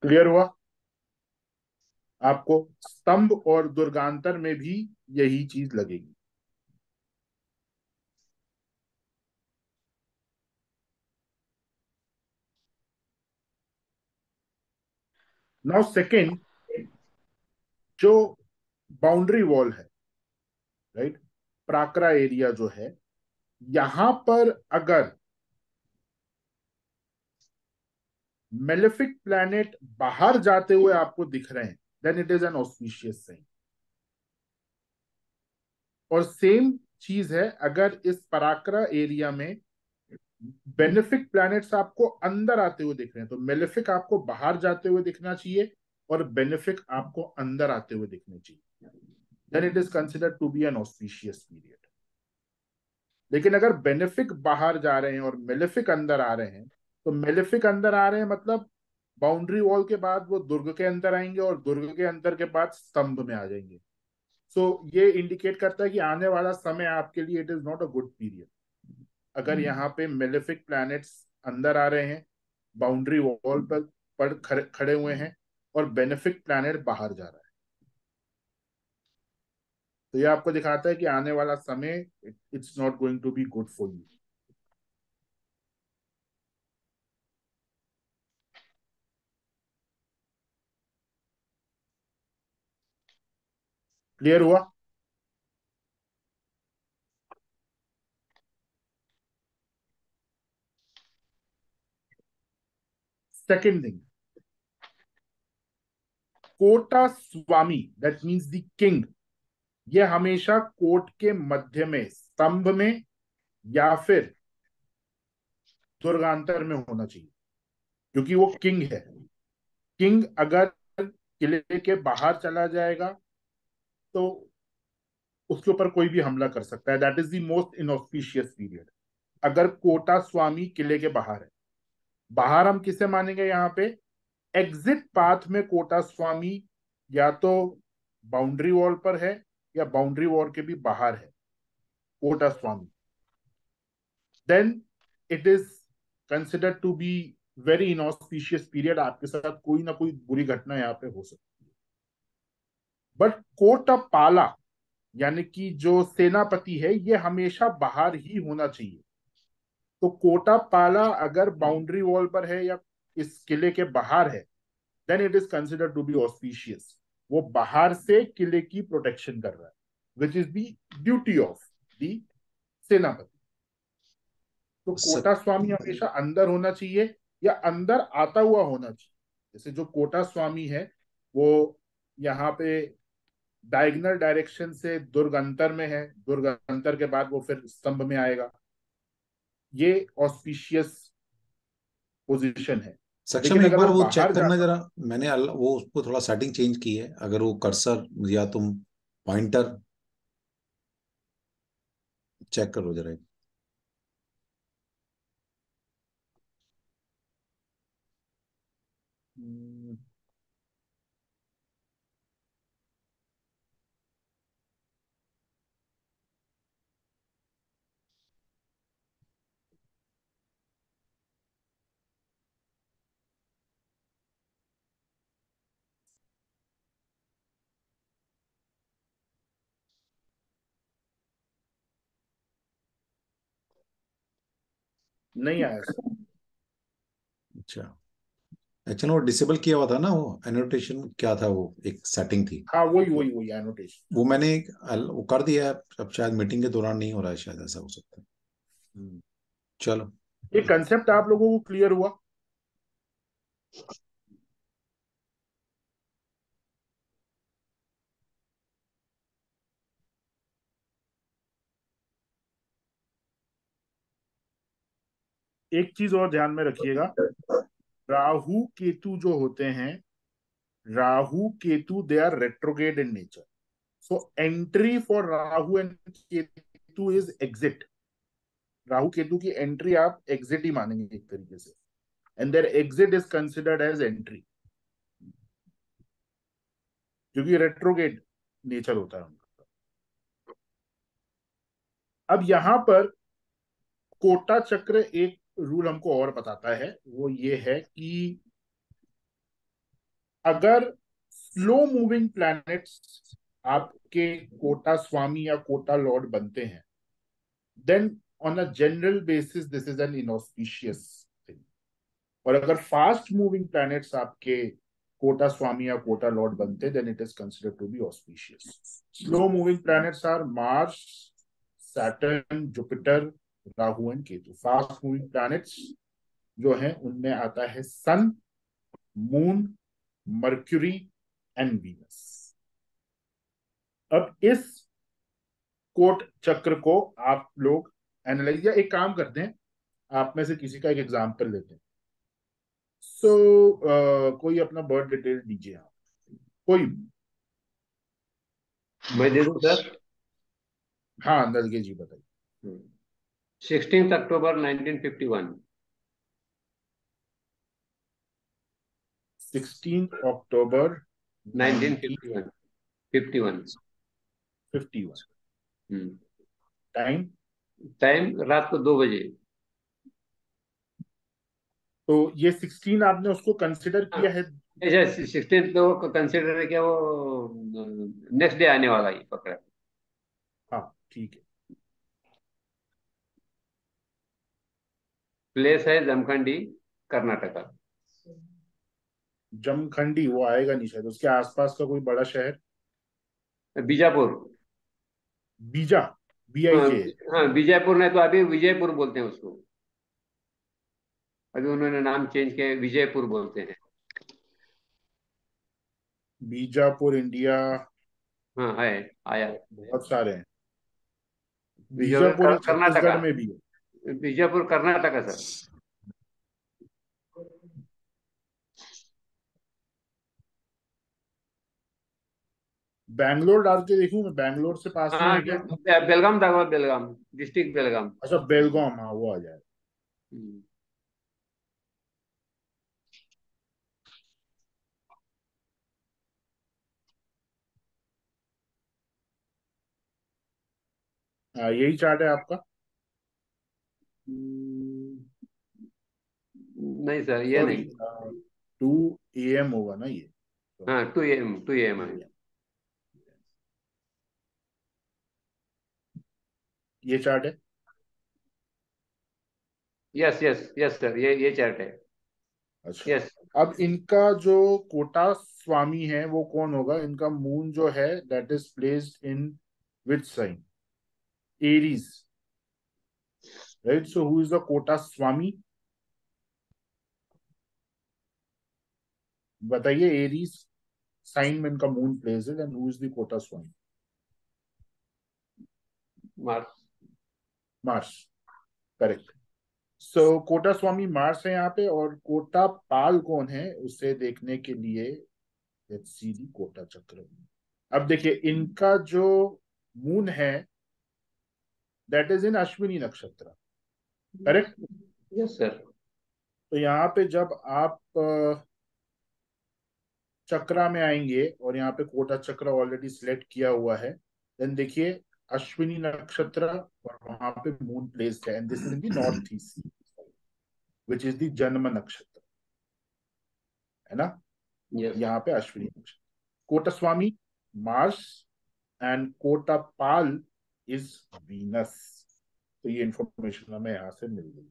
क्लियर हुआ? आपको स्तंभ और दुर्गांतर में भी यही चीज लगेगी। नाउ सेकेंड, जो बाउंड्री वॉल है, राइट, प्राकरा एरिया जो है, यहां पर अगर मेलेफिक प्लैनेट बाहर जाते हुए आपको दिख रहे हैं, then it is an auspicious sign. और सेम चीज है अगर इस पराकरा एरिया में बेनिफिक प्लैनेट्स आपको अंदर आते हुए दिख रहे हैं, तो मेलेफिक आपको बाहर जाते हुए दिखना चाहिए और बेनिफिक आपको अंदर आते हुए दिखने चाहिए, then it is considered to be an auspicious period. लेकिन अगर बेनिफिक बाहर जा रहे हैं और मेलेफिक अंदर आ रहे हैं, तो मेलेफिक अंदर आ रहे हैं मतलब बाउंड्री वॉल के बाद वो दुर्ग के अंदर आएंगे और दुर्ग के अंदर के बाद स्तंभ में आ जाएंगे। सो ये इंडिकेट करता है कि आने वाला समय आपके लिए it is not a good period. अगर यहाँ पे मेलेफिक प्लैनेट्स अंदर आ रहे हैं, बाउंड्री वॉल पर खड़े हुए हैं, और बेनिफिक प्लैनेट बाहर जा रहा है, तो ये आपको दिखाता है कि आने वाला समय it's not going to be good for you. Clear हुआ? सेकेंड थिंग, कोटा स्वामी, दैट मीन्स द किंग, ये हमेशा कोट के मध्य में, स्तंभ में या फिर दुर्गांतर में होना चाहिए, क्योंकि वो किंग है। किंग अगर किले के बाहर चला जाएगा तो उसके ऊपर कोई भी हमला कर सकता है, that is the most inauspicious period. अगर कोटा स्वामी किले के बाहर है, बाहर हम किसे मानेंगे यहाँ पे, एग्जिट पाथ में कोटा स्वामी या तो बाउंड्री वॉल पर है या बाउंड्री वॉल के भी बाहर है कोटा स्वामी, then it is considered to be very inauspicious period. आपके साथ कोई ना कोई बुरी घटना यहाँ पे हो सकती है। बट कोटा पाला यानी कि जो सेनापति है, ये हमेशा बाहर ही होना चाहिए। तो कोटा पाला अगर बाउंड्री वॉल पर है या इस किले के बाहर है, then it is considered to be auspicious. वो बाहर से किले की प्रोटेक्शन कर रहा है, which is the duty of the senapati. तो सर, कोटा स्वामी हमेशा अंदर होना चाहिए या अंदर आता हुआ होना चाहिए। जैसे जो कोटा स्वामी है वो यहाँ पे डायगनल डायरेक्शन से दुर्ग अंतर में है, दुर्ग अंतर के बाद वो फिर स्तंभ में आएगा, ये ऑस्पिशियस पोजीशन है। सक्षम लेकिन एक अगर बार वो वो चेक बाहर करना जाता, जरा। मैंने वो उसको थोड़ा सेटिंग चेंज की है, अगर वो कर्सर या तुम पॉइंटर चेक करो जरा। नहीं आया सर। अच्छा, एक्चुअली वो डिसेबल किया हुआ था ना, वो एनोटेशन क्या था, वो एक सेटिंग थी। हाँ वही वही वही एनोटेशन। वो मैंने वो कर दिया है, अब शायद मीटिंग के दौरान नहीं हो रहा है, शायद ऐसा हो सकता है। चलो। ये कंसेप्ट आप लोगों को क्लियर हुआ? एक चीज और ध्यान में रखिएगा, राहु केतु जो होते हैं, Rahu Ketu they are retrograde in nature. So entry for Rahu and Ketu is exit. Rahu Ketu की एंट्री आप एग्जिट ही मानेंगे एक तरीके से, and their exit is considered as entry, क्योंकि रेट्रोगेट नेचर होता है उनका। अब यहां पर कोटा चक्र एक रूल हमको और बताता है, वो ये है कि अगर स्लो मूविंग प्लैनेट्स आपके कोटा स्वामी या कोटा लॉर्ड बनते हैं, then on a general basis this is an inauspicious thing. और अगर फास्ट मूविंग प्लैनेट्स आपके कोटा स्वामी या कोटा लॉर्ड बनते, then it is considered to be auspicious. Slow moving planets are Mars, Saturn, Jupiter, Rahu and Ketu. Fast moving planets जो हैं उनमें आता है sun, moon, Mercury and Venus. अब इस कोट चक्र को आप लोग एनालाइज, या एक काम करते हैं, आप में से किसी का एक एग्जांपल लेते हैं। कोई अपना बर्थ डिटेल दीजिए आप, कोई। मैं दे दूं सर? हाँ नलगे जी बताइए। 16 अक्टूबर 1951। 16 अक्टूबर 1951। 51। टाइम? टाइम रात को 2 बजे। तो ये 16 आपने उसको कंसिडर किया है? ऐसा 16 को कंसिडर किया, वो नेक्स्ट डे आने वाला ही पकड़ा। हाँ ठीक है। प्लेस है जमखंडी, कर्नाटका। जमखंडी वो आएगा नहीं शायद, उसके आसपास का कोई बड़ा शहर? बीजापुर। बीजा, हाँ, BIJ। हाँ बीजापुर नहीं तो अभी विजयपुर बोलते हैं उसको। अभी उन्होंने नाम चेंज किया, विजयपुर बोलते हैं। बीजापुर इंडिया। हाँ है, आया। बहुत सारे हैं। बीजापुर बीजापुर कर्नाटका। छत्तीसगढ़ में भी है। बीजापुर कर्नाटका सर। बैंगलोर डाल के देखूं मैं, बैंगलोर से पास में हाँ है क्या? बेलगाम था, बेलगाम डिस्ट्रिक्ट, बेलगाम। अच्छा बेलगाम, हाँ वो आ जाए। हम्म। हाँ यही चार्ट है आपका? नहीं सर, ये सॉरी, नहीं। 2 AM होगा ना ये? हाँ 2 AM, 2 AM है। ये चार्ट है? यस यस यस सर, ये चार्ट है। अच्छा। यस। अब इनका जो कोटा स्वामी है वो कौन होगा? इनका मून जो है that is placed in which sign? Aries, right? So who is the Kota स्वामी? बताइए, एरीज साइन में इनका moon placed and who is the Kota स्वामी? मार्स। Mars, correct. सो कोटा स्वामी मार्स है यहाँ पे, और कोटा पाल कौन है उसे देखने के लिए लेट्स सी दी कोटा चक्र। अब देखिए इनका जो मून है दैट इज इन अश्विनी नक्षत्र, करेक्ट? Yes sir. तो यहाँ पे जब आप चक्रा में आएंगे और यहाँ पे कोटा चक्र ऑलरेडी सिलेक्ट किया हुआ है, देन देखिए अश्विनी नक्षत्र और वहां पे मून प्लेस्ड है, and this is in the north east which is the जन्म नक्षत्र, है ना? यस। यहाँ पे अश्विनी नक्षत्र, कोटा स्वामी मार्स एंड कोटा पाल इज वीनस। तो ये इंफॉर्मेशन हमें यहाँ से मिल गई।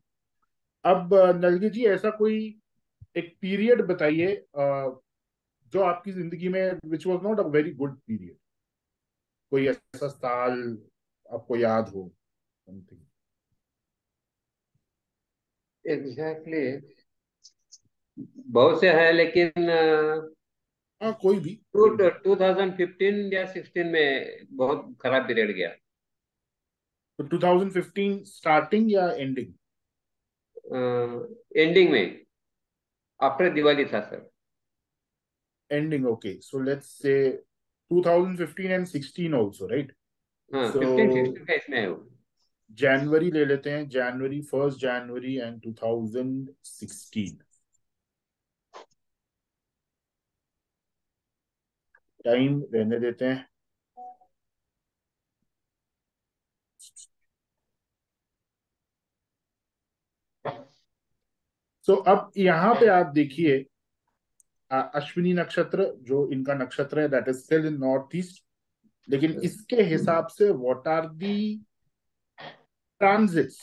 अब नलगी जी ऐसा कोई एक पीरियड बताइए जो आपकी जिंदगी में which was not a very good period, कोई ऐसा साल आपको याद हो समथिंग? एग्जैक्टली बहुत से हैं, लेकिन हाँ कोई भी। 2015 या 16 में बहुत खराब पीरियड गया। तो 2015 स्टार्टिंग या एंडिंग? एंडिंग में, आफ्टर दिवाली था sir. Ending, okay. So let's say 2015 and 16 also, right? हाँ, So 15-16 का इसमें है वो। जनवरी ले लेते हैं, जनवरी, 1 जनवरी एंड 2016 टाइम रहने देते हैं। सो अब यहाँ पे आप देखिए, अश्विनी नक्षत्र जो इनका नक्षत्र है, that is still in north east, लेकिन इसके हिसाब से व्हाट आर दी ट्रांजिट्स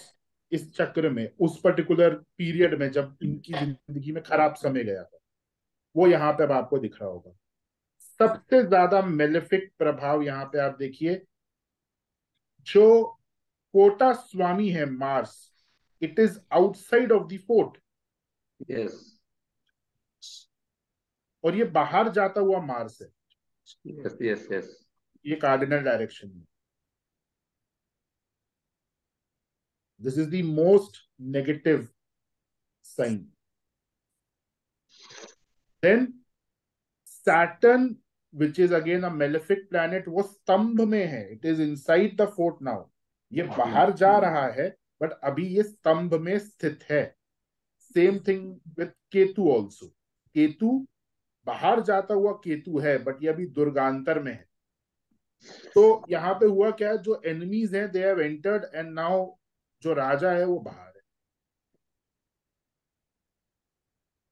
इस चक्र में, उस पर्टिकुलर पीरियड में जब इनकी जिंदगी में खराब समय गया था, वो यहाँ पे अब आपको दिख रहा होगा। सबसे ज्यादा मेलेफिक प्रभाव यहाँ पे आप देखिए, जो कोटा स्वामी है Mars, it is outside of the fort, yes और ये बाहर जाता हुआ मार्स है, यस यस यस। ये कार्डिनल डायरेक्शन में। This is the most negative sign. Then Saturn which is again a malefic planet, वो स्तंभ में है, it is inside the fort now. ये बाहर जा रहा है बट अभी ये स्तंभ में स्थित है। Same thing with Ketu also, Ketu बाहर जाता हुआ केतु है बट ये अभी दुर्गांतर में है। तो यहाँ पे हुआ क्या, जो एनिमीज हैं they have entered and now जो राजा है वो बाहर है।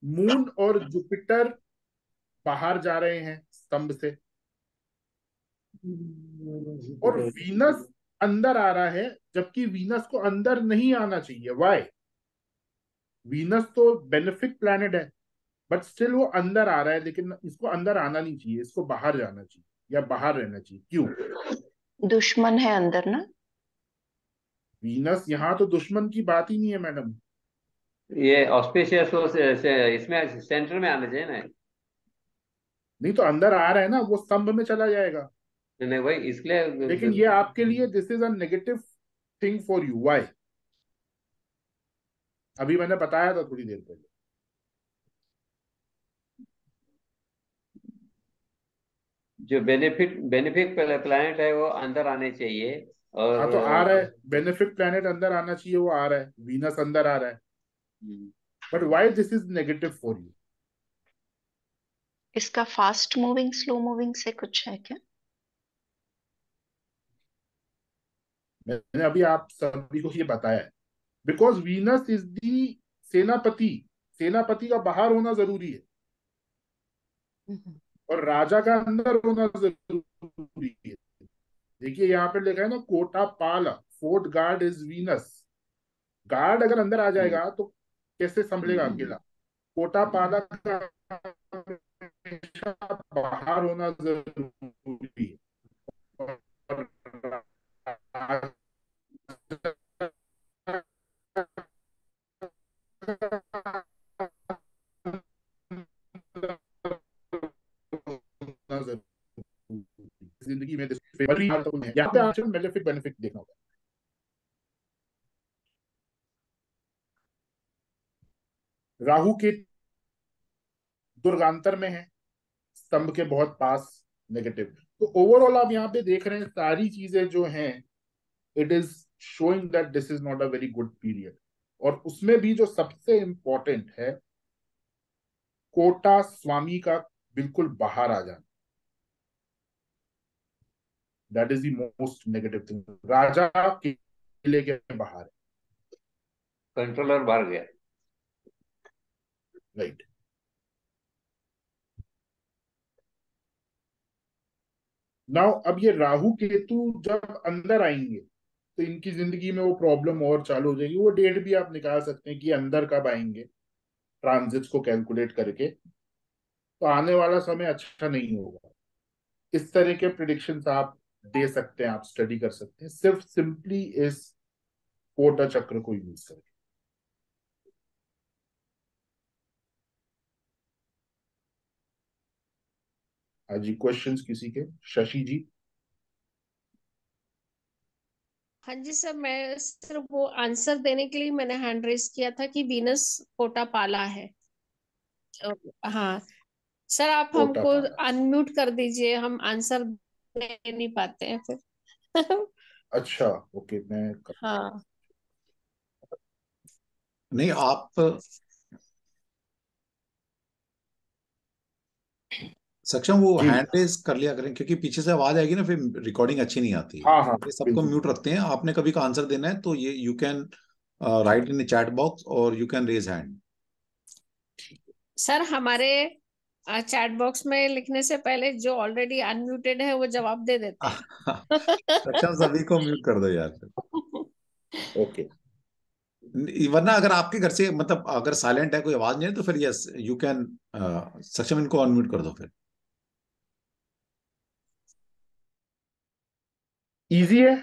मून और जुपिटर बाहर जा रहे हैं स्तंभ से, और वीनस अंदर आ रहा है, जबकि वीनस को अंदर नहीं आना चाहिए। वाई? वीनस तो बेनिफिक प्लैनेट है बट स्टिल वो अंदर आ रहा है, लेकिन इसको अंदर आना नहीं चाहिए, इसको बाहर जाना चाहिए या बाहर रहना चाहिए। क्यों? दुश्मन है अंदर ना। वीनस यहाँ तो दुश्मन की बात ही नहीं है मैडम। ये ऑस्पिशियस इसमें सेंटर में आना चाहिए ना। नहीं तो अंदर आ रहा है ना, वो स्तंभ में चला जाएगा। नहीं भाई, इसलिए लेकिन ये आपके लिए this is a negative thing for you. Why? अभी मैंने बताया था थोड़ी देर पहले। जो बेनिफिक प्लैनेट है वो अंदर आने चाहिए। और हाँ तो आ रहा है, बेनिफिक प्लैनेट अंदर आना चाहिए, वो आ रहा है, वीनस अंदर आ रहा है। But why this is negative for you? इसका फास्ट मूविंग स्लो मूविंग से कुछ है क्या? मैंने अभी आप सभी को ये बताया है, बिकॉज वीनस इज दी सेनापति। सेनापति का बाहर होना जरूरी है हम्म। और राजा का अंदर होना जरूरी है। देखिए यहाँ पे लिखा है ना, कोटा पाल fort guard is Venus. Guard अगर अंदर आ जाएगा तो कैसे संभलेगा अकेला? कोटा पाला का हमेशा बाहर होना जरूरी है। और जिंदगी में यहाँ पे आपको बेनिफिट बेनिफिट देखना होगा। राहु के दुर्गांतर में है, स्तंभ के बहुत पास, नेगेटिव। तो ओवरऑल आप यहाँ पे देख रहे हैं सारी चीजें जो हैं, it is showing that this is not a very good period. और उसमें भी जो सबसे इंपॉर्टेंट है, कोटा स्वामी का बिल्कुल बाहर आ जाना, that is the most negative thing. राजा किले के बाहर है, कंट्रोलर बाहर गया। राइट। नाउ अब ये राहु केतु जब अंदर आएंगे तो इनकी जिंदगी में वो प्रॉब्लम और चालू हो जाएगी। वो डेट भी आप निकाल सकते हैं कि अंदर कब आएंगे, ट्रांजिट्स को कैलकुलेट करके। तो आने वाला समय अच्छा नहीं होगा। इस तरह के प्रिडिक्शंस आप दे सकते हैं, आप स्टडी कर सकते हैं सिर्फ सिंपली इस कोटा चक्र को यूज करके। हाँ जी, क्वेश्चंस किसी के? शशि जी। हाँ जी सर, मैं सिर्फ वो आंसर देने के लिए मैंने हैंड रेस किया था कि वीनस कोटा पाला है। हाँ, सर आप कोटा हमको पाल है। अनम्यूट कर दीजिए, हम आंसर दे नहीं पाते हैं फिर। अच्छा, ओके, मैं हाँ नहीं, आप सक्षम वो जी। हैंड रेज कर लिया करें, क्योंकि पीछे से आवाज आएगी ना, फिर रिकॉर्डिंग अच्छी नहीं आती है। हाँ हाँ, ये सबको बिल्कुल म्यूट बिल्कुल। रखते हैं। आपने कभी का आंसर देना है तो ये you can write in chat box और you can raise hand. Sir, हमारे चैट बॉक्स में लिखने से पहले जो ऑलरेडी अनम्यूटेड है वो जवाब दे देते हैं। सक्षम सभी को म्यूट कर दो यार। ओके। वरना अगर आपके घर से मतलब अगर साइलेंट है, कोई आवाज नहीं है, तो फिर यस यू कैन सक्षम इनको अनम्यूट कर दो फिर। इजी है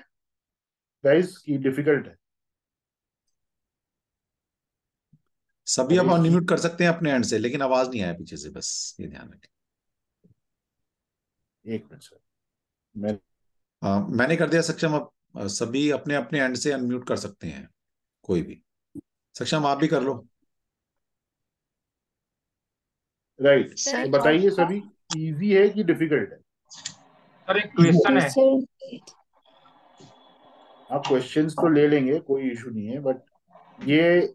गाइस की डिफिकल्ट है? सभी अगर आप ये अनम्यूट कर सकते हैं अपने एंड से, लेकिन आवाज नहीं आया पीछे से, बस ये ध्यान रखें। एक मिनट सर, मैं मैंने कर दिया सक्षम। अब सभी अपने अपने एंड से अनम्यूट कर सकते हैं, कोई भी। सक्षम आप भी कर लो। राइट, सर तो सर बताइए सभी, इजी है कि डिफिकल्ट है? सर एक क्वेश्चन है। सर आप क्वेश्चंस तो ले लेंगे, कोई इशू नहीं है, बट ये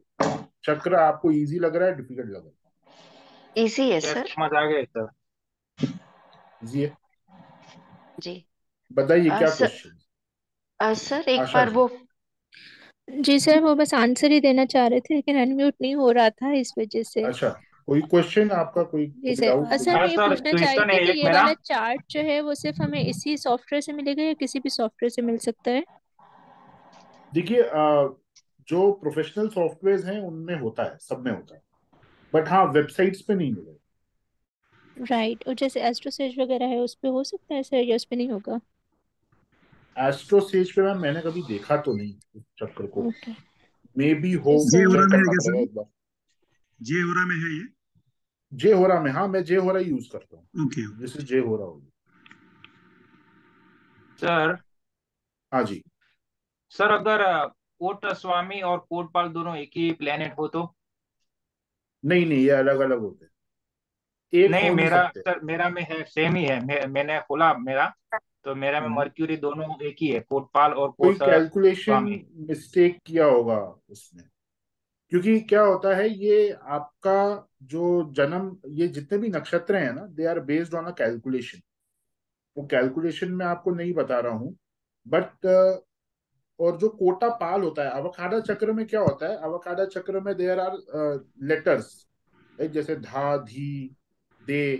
चक्र आपको इजी लग रहा है, डिफिकल्ट लग रहा इजी है क्या सर। समझ आ गया सर? है? इजी है। जी। बताइए क्या सर क्वेश्चन। सर एक आशा बार जी। वो जी सर, वो बस आंसर ही देना चाह रहे थे लेकिन अनम्यूट नहीं हो रहा था इस वजह से। अच्छा, कोई क्वेश्चन आपका, कोई जी कोई सर। डाउट कोई? सर हाँ मैं ये सर, पूछना चाह रही क्वेश्चन है थी कि एक ये मेरा। वाला चार्ट जो है वो सिर्फ हमें इसी सॉफ्टवेयर से मिलेगा या किसी भी सॉफ्टवेयर से मिल सकता है? देखिए, जो प्रोफेशनल सॉफ्टवेयर हैं उनमें होता है, सब में होता है, बट हाँ, वेबसाइट्स पे नहीं मिलेगा। राइट, और जैसे एस्ट्रोसेज वगैरह है उस पे हो सकता है सर या उस पे नहीं होगा? एस्ट्रो सेज पे मैम मैंने कभी देखा तो नहीं इस चक्र को, ओके। मे बी हो, जी जे सर। हो रहा चेक में है करना क्या पड़ेगा सर? एक बार। जे हो रहा में है ये? जे हो रहा में, हाँ, मैं जे हो रहा यूज करता हूँ। ओके। दिस इज जे हो रहा होगी। सर हाँ जी। सर अगर कोट स्वामी और कोटपाल दोनों एक ही प्लेनेट हो तो? नहीं नहीं, ये अलग अलग होते हैं, एक नहीं, हो नहीं मेरा सकते। सर, मेरा में है, सेम ही है। मैंने खोला मेरा, तो मेरा में हम्म। मर्क्यूरी दोनों एक ही है, कोटपाल और कोई कोट कैलकुलेशन स्वामी। मिस्टेक किया होगा उसमें, क्योंकि क्या होता है, ये आपका जो जन्म, ये जितने भी नक्षत्र हैं ना, they are based on a calculation. वो कैलकुलेशन मैं आपको नहीं बता रहा हूँ, बट और जो कोटा पाल होता है अवकाडा चक्र में, क्या होता है अवकाडा चक्र में, देयर आर लेटर्स, जैसे धा, धी, दे।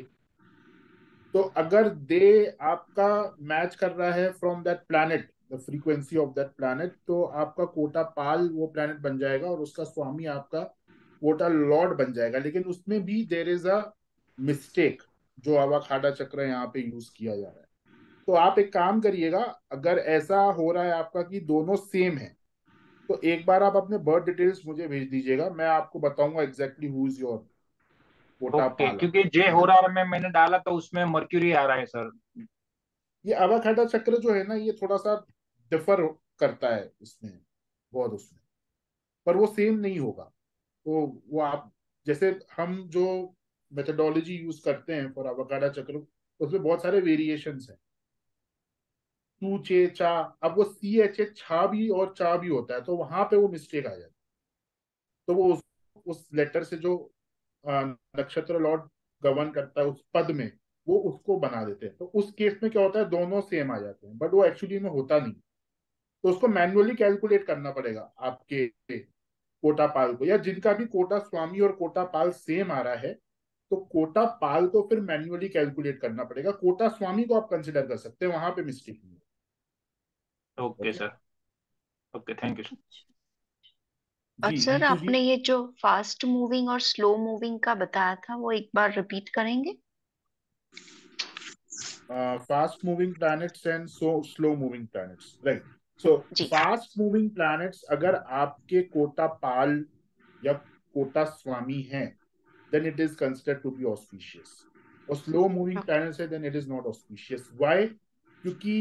तो अगर दे आपका मैच कर रहा है from that planet, the frequency of that planet, तो आपका कोटा पाल वो प्लैनेट बन जाएगा और उसका स्वामी आपका कोटा लॉर्ड बन जाएगा। लेकिन उसमें भी देर इज अ मिस्टेक, जो अवाखाडा चक्र यहाँ पे यूज किया जा रहा है। तो आप एक काम करिएगा, अगर ऐसा हो रहा है आपका कि दोनों सेम है, तो एक बार आप अपने बर्थ डिटेल्स मुझे भेज दीजिएगा, मैं आपको बताऊंगा एग्जैक्टली हु इज योर कोटा ओके, पाल। क्योंकि जे हो रहा में मैंने डाला तो उसमें मर्क्यूरी आ रहा है सर। ये अवाकाडा चक्र जो है ना, ये थोड़ा सा डिफर करता है इसमें, बहुत उसमें, पर वो सेम नहीं होगा। तो वो आप, जैसे हम जो मेथोडोलॉजी यूज करते हैं फॉर अवाकाडा चक्र, उसमें बहुत सारे वेरिएशंस हैं। तू चे चा, अब वो सी एच ए छा भी और चा भी होता है, तो वहां पे वो मिस्टेक आ जाती है। तो वो उस लेटर से जो नक्षत्र लॉर्ड गवर्न करता है उस पद में, वो उसको बना देते हैं। तो उस केस में क्या होता है, दोनों सेम आ जाते हैं, बट वो एक्चुअली में होता नहीं। तो उसको मैन्युअली कैलकुलेट करना पड़ेगा आपके कोटा पाल को, या जिनका भी कोटा स्वामी और कोटा पाल सेम आ रहा है, तो कोटा पाल को फिर मैन्युअली कैलकुलेट करना पड़ेगा। कोटा स्वामी को आप कंसिडर कर सकते हैं, वहां पे मिस्टेक नहीं है। Okay okay sir. Okay, thank you. और जी। सर नीतू जी, आपने ये जो फास्ट मूविंग और स्लो मूविंग का बताया था वो एक बार रिपीट करेंगे? Fast moving planets and so slow moving planets, right. So जी। फास्ट मूविंग प्लैनेट्स अगर आपके कोटा पाल या कोटा स्वामी हैं, then it is considered to be auspicious. और slow moving ओके। planets है, then it is not auspicious. Why? क्योंकि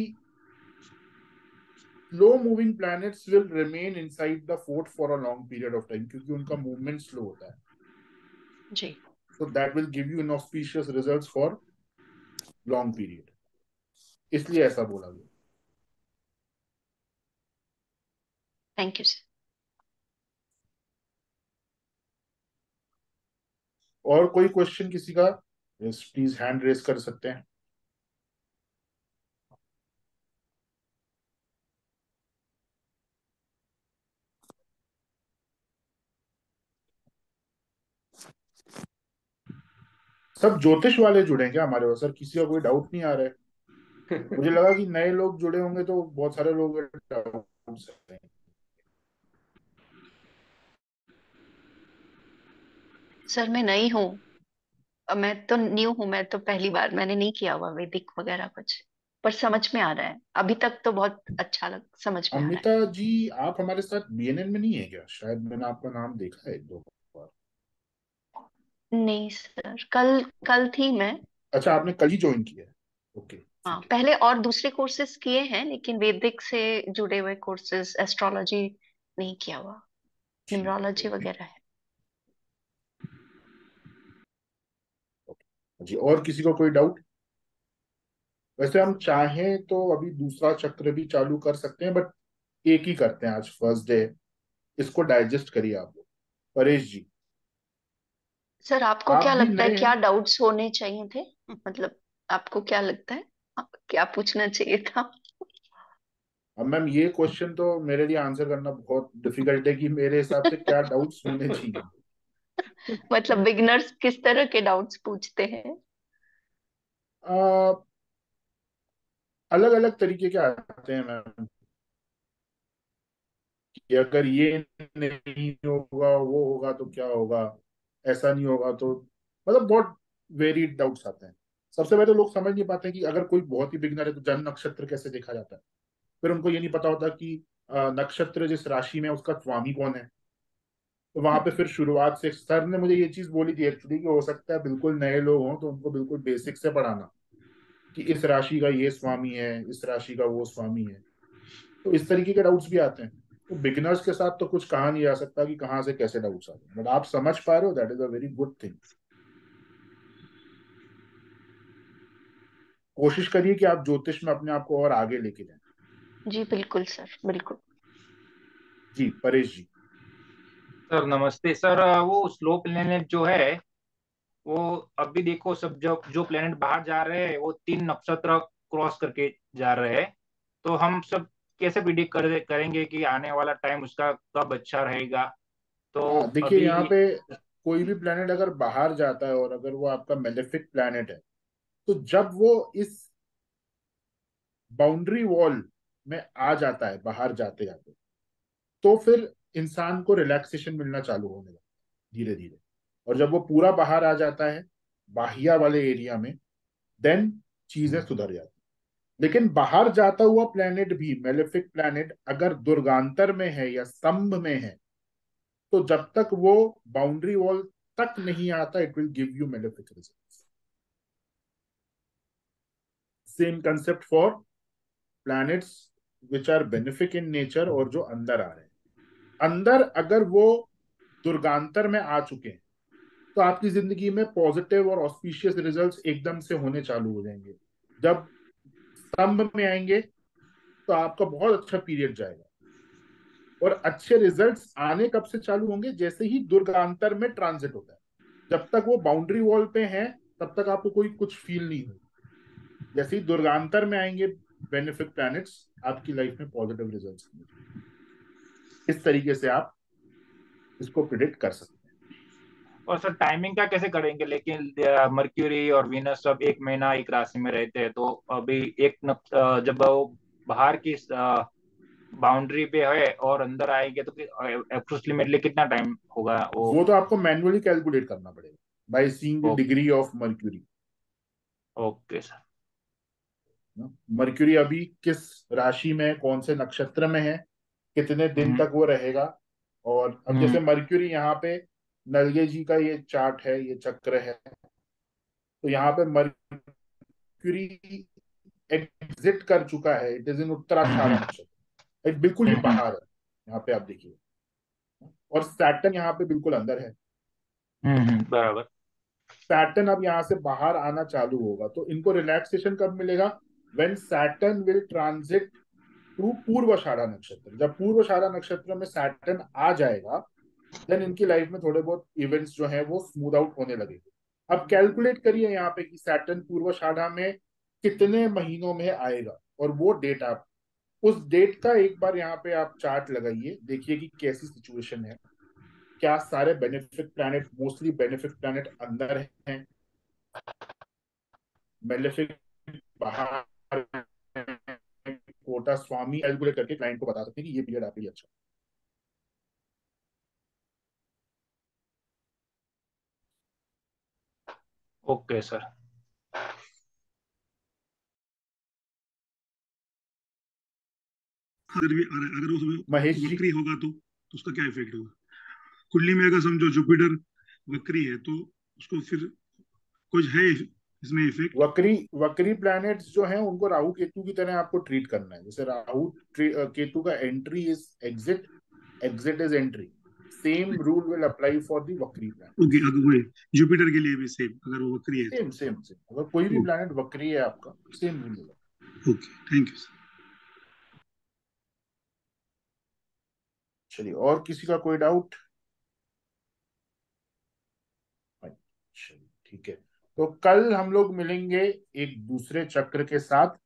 slow moving planets will remain inside the fort for a long period of time, क्योंकि उनका movement slow होता है। जी। so that will give you inauspicious results for long period. इसलिए ऐसा बोला गया। Thank you sir. और कोई क्वेश्चन किसी का? यस प्लीज हैंड रेस कर सकते हैं। सब ज्योतिष वाले जुड़े हैं क्या हमारे पास सर? किसी का कोई डाउट नहीं आ रहा है? मुझे लगा कि नए लोग जुड़े होंगे तो बहुत सारे लोग डाउट्स हैं। सर मैं नई हूँ, मैं तो न्यू हूँ, मैं तो पहली बार, मैंने नहीं किया हुआ वैदिक वगैरह कुछ, पर समझ में आ रहा है अभी तक तो बहुत अच्छा समझ में आ रहा अमिता जी, आप हमारे साथ बीएनएन में नहीं है क्या? शायद मैंने आपका नाम देखा है एक दो बार। है। नहीं सर, कल कल थी मैं। अच्छा, आपने कल ही ज्वाइन किया है? ओके हाँ, ठीक है। पहले और दूसरे कोर्सेज किए हैं लेकिन वैदिक से जुड़े हुए कोर्सेज, एस्ट्रोलॉजी नहीं किया हुआ, ठीक न्यूमरोलॉजी है वगैरह है। जी। और किसी को कोई डाउट? वैसे हम चाहें तो अभी दूसरा चक्र भी चालू कर सकते हैं, बट एक ही करते हैं, आज फर्स्ट डे। इसको डाइजेस्ट करिए आप लोग। परेश जी, सर आपको आप क्या भी लगता है नए हैं। क्या डाउट्स होने चाहिए थे? मतलब आपको क्या लगता है, क्या पूछना चाहिए था? अब मैम ये क्वेश्चन तो मेरे लिए आंसर करना बहुत डिफिकल्ट है कि मेरे हिसाब से क्या डाउट्स होने चाहिए। मतलब बिगिनर्स किस तरह के डाउट्स पूछते हैं? अलग अलग तरीके के आते हैं मैम, कि अगर ये नहीं होगा वो होगा तो क्या होगा, ऐसा नहीं होगा तो, मतलब बहुत वेरिड डाउट्स आते हैं। सबसे पहले तो लोग समझ नहीं पाते कि अगर कोई बहुत ही बिगनर है तो जन्म नक्षत्र कैसे देखा जाता है। फिर उनको ये नहीं पता होता कि नक्षत्र जिस राशि में है, उसका स्वामी कौन है। तो वहां पे फिर शुरुआत से सर ने मुझे ये चीज बोली थी एक्चुअली, कि हो सकता है बिल्कुल नए लोग हों तो उनको बिल्कुल बेसिक से पढ़ाना कि इस राशि का ये स्वामी है, इस राशि का वो स्वामी है। तो इस तरीके के डाउट्स भी आते हैं। तो बिगिनर्स के साथ तो कुछ कहा नहीं जा सकता कि कहाँ से कैसे डाउट्स आते हैं, बट आप समझ पा रहे हो, that is a very good thing. कोशिश करिए कि आप ज्योतिष में अपने आप को और आगे लेके जाएं। जी बिल्कुल सर, बिल्कुल। जी परेश जी। सर नमस्ते सर। वो स्लो प्लेनेट जो है वो अभी देखो, सब जो जो प्लेनेट बाहर जा रहे हैं वो 3 नक्षत्र क्रॉस करके जा रहे हैं। तो हम सब कैसे प्रिडिक्ट करेंगे कि आने वाला टाइम उसका कब अच्छा रहेगा? तो हाँ देखिए, अभी यहाँ पे कोई भी प्लेनेट अगर बाहर जाता है और अगर वो आपका मेलेफिक प्लेनेट है, तो जब वो इस बाउंड्री वॉल में आ जाता है बाहर जाते जाते, तो फिर इंसान को रिलैक्सेशन मिलना चालू होने लगता है धीरे धीरे। और जब वो पूरा बाहर आ जाता है बाहिया वाले एरिया में, देन चीजें सुधर जाती। लेकिन बाहर जाता हुआ प्लेनेट भी, मेलेफिक प्लेनेट अगर दुर्गांतर में है या स्तंभ में है, तो जब तक वो बाउंड्री वॉल तक नहीं आता, it will give you malefic results. Same concept for planets which are benefic in nature, और जो अंदर आ रहे हैं। अंदर अगर वो दुर्गांतर में आ चुके हैं तो आपकी जिंदगी में पॉजिटिव और ऑस्पिशियस रिजल्ट्स एकदम से होने चालू हो जाएंगे। जब स्तंभ में आएंगे तो आपका बहुत अच्छा पीरियड जाएगा। और अच्छे रिजल्ट्स आने कब से चालू होंगे? जैसे ही दुर्गांतर में ट्रांजिट होता है। जब तक वो बाउंड्री वॉल पे है तब तक आपको कोई कुछ फील नहीं होगा। जैसे ही दुर्गांतर में आएंगे बेनिफिक प्लैनेट्स, आपकी लाइफ में पॉजिटिव रिजल्ट्स आएंगे। इस तरीके से आप इसको प्रिडिक्ट कर सकते हैं। और सर टाइमिंग का कैसे करेंगे? लेकिन मर्क्यूरी और वीनस सब एक महीना एक राशि में रहते हैं, तो अभी जब वो बाहर की बाउंड्री पे है और अंदर आएंगे तो अप्रोक्सीमेटली कितना टाइम होगा वो? वो तो आपको मैन्युअली कैलकुलेट करना पड़ेगा by seeing the oh, degree of Mercury. Okay sir. Mercury अभी किस राशि में, कौन से नक्षत्र में है, कितने दिन हम्म तक वो रहेगा। और अब हम्म जैसे मर्क्यूरी यहाँ पे, नलगे जी का ये चार्ट है, ये चक्र है, तो यहाँ पे मर्क्यूरी एग्जिट कर चुका है, इट इज इन उत्तराषाढ़ा हम्म नक्षत्र, बिल्कुल ही हम्म बाहर है। यहाँ पे आप देखिए, और सैटर्न यहाँ पे बिल्कुल अंदर है। बराबर। सैटर्न अब यहाँ से बाहर आना चालू होगा, तो इनको रिलैक्सेशन कब मिलेगा? When Saturn will transit to Purvashadha नक्षत्र। जब पूर्वाषाढ़ा नक्षत्र में सैटर्न आ जाएगा, देन इनकी लाइफ में थोड़े बहुत इवेंट्स जो हैं वो स्मूथ आउट होने लगेंगे। अब कैलकुलेट करिए यहाँ पे कि सैटर्न पूर्वाषाढ़ा में कितने महीनों में आएगा, और वो डेट आप उस डेट का एक बार यहाँ पे आप चार्ट लगाइए, देखिए कि कैसी सिचुएशन है। क्या सारे benefit planet, mostly benefit planet अंदर हैं, मेलेफिक बाहर हैं, कोटा स्वामी, कैलकुलेट करके क्लाइंट को बता सकते हैं कि ये पीरियड आपके लिए अच्छा है। Okay sir. अगर भी अगर उसमें महेश जी, वक्री होगा तो उसका क्या इफेक्ट होगा? कुंडली में अगर समझो जुपिटर वक्री है तो उसको फिर कुछ है इसमें इफेक्ट? वक्री वक्री प्लैनेट्स जो हैं उनको राहु केतु की तरह आपको ट्रीट करना है। जैसे राहु केतु का entry is exit, exit is entry, same rule will apply for the वक्री प्लैनेट। ओके, अगर वही जुपिटर के लिए भी सेम, अगर वो वक्री है सेम सेम सेम, अगर कोई भी प्लैनेट वक्री है आपका, सेम रूल मिलेगा। Okay, thank you sir. चलिए, और किसी का कोई डाउट? चलिए ठीक है, तो कल हम लोग मिलेंगे एक दूसरे चक्र के साथ,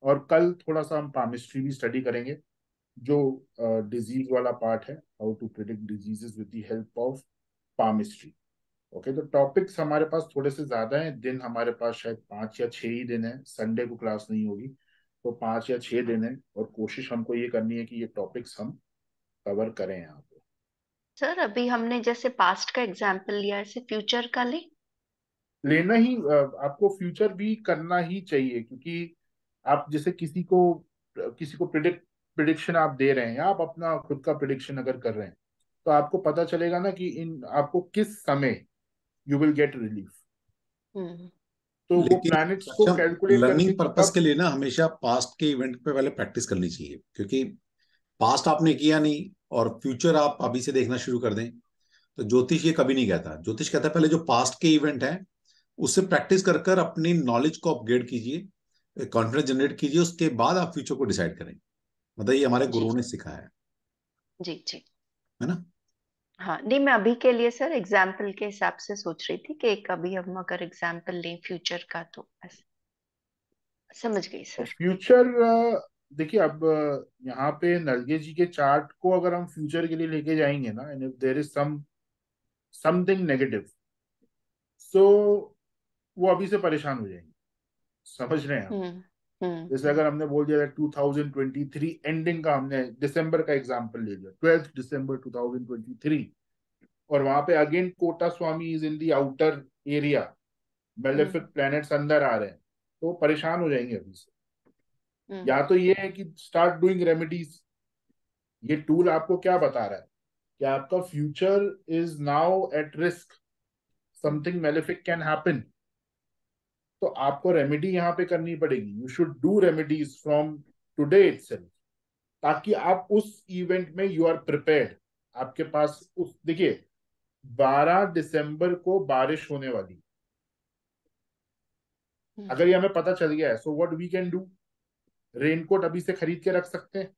और कल थोड़ा सा हम पामिस्ट्री भी स्टडी करेंगे, जो डिजीज वाला पार्ट है, how to predict diseases with the help of palmistry. Okay, तो टॉपिक्स हमारे पास थोड़े से ज्यादा हैं, दिन हमारे पास शायद 5 या 6 ही दिन है, संडे को क्लास नहीं होगी, तो 5 या 6 दिन है, और कोशिश हमको ये करनी है कि ये टॉपिक्स हम कवर करें यहाँ पे। सर अभी हमने जैसे पास्ट का एग्जाम्पल लिया, ऐसे फ्यूचर का ले? लेना ही आपको फ्यूचर भी करना ही चाहिए, क्योंकि आप जैसे किसी को प्रिडिक्शन आप दे रहे हैं, या आप अपना खुद का प्रिडिक्शन अगर कर रहे हैं, तो आपको पता चलेगा ना कि इन आपको किस समय यू विल गेट रिलीफ। हम्म। तो वो लेकिन प्लैनेट्स को कैलकुलेट करके लर्निंग कि पर्पस कब। के लिए ना हमेशा पास्ट के इवेंट पे पहले प्रैक्टिस करनी चाहिए, क्योंकि पास्ट आपने किया नहीं और फ्यूचर आप अभी से देखना शुरू कर दें, तो ज्योतिष ये कभी नहीं कहता। ज्योतिष कहता है पहले जो पास्ट के इवेंट हैं उससे प्रैक्टिस कर कर अपनी नॉलेज को अपग्रेड कीजिए, कॉन्फिडेंस जनरेट कीजिए, उसके बाद आप फ्यूचर को डिसाइड करें। मतलब ये हमारे जी गुरुओं ने सिखाया है जी जी। है ना। हाँ नहीं, मैं अभी के लिए सर एग्जाम्पल के हिसाब से सोच रही थी कि एक अभी हम अगर एग्जाम्पल लें फ्यूचर का तो ऐसे। समझ गई सर। फ्यूचर देखिए, अब यहाँ पे नलगे जी के चार्ट को अगर हम फ्यूचर के लिए लेके जाएंगे ना, and if there is something negative, so वो अभी से परेशान हो जाएंगे। समझ रहे हैं आप? जैसे हम्म। अगर हमने बोल दिया 2023 एंडिंग का, हमने दिसंबर का एग्जांपल ले लिया, 12 दिसंबर 2023, और वहां पे again kota swami is in the outer area, malefic planets अंदर आ रहे हैं, तो परेशान हो जाएंगे अभी से। या तो ये है कि स्टार्ट डूइंग रेमेडीज। ये टूल आपको क्या बता रहा है कि आपका future is now at risk, something malefic can happen, तो आपको रेमेडी यहाँ पे करनी पड़ेगी। You should do remedies from today itself, ताकि आप उस इवेंट में यू आर प्रिपेयर्ड। आपके पास उस, देखिए 12 दिसंबर को बारिश होने वाली, अगर ये हमें पता चल गया है, so what we can do? Raincoat अभी से खरीद के रख सकते हैं,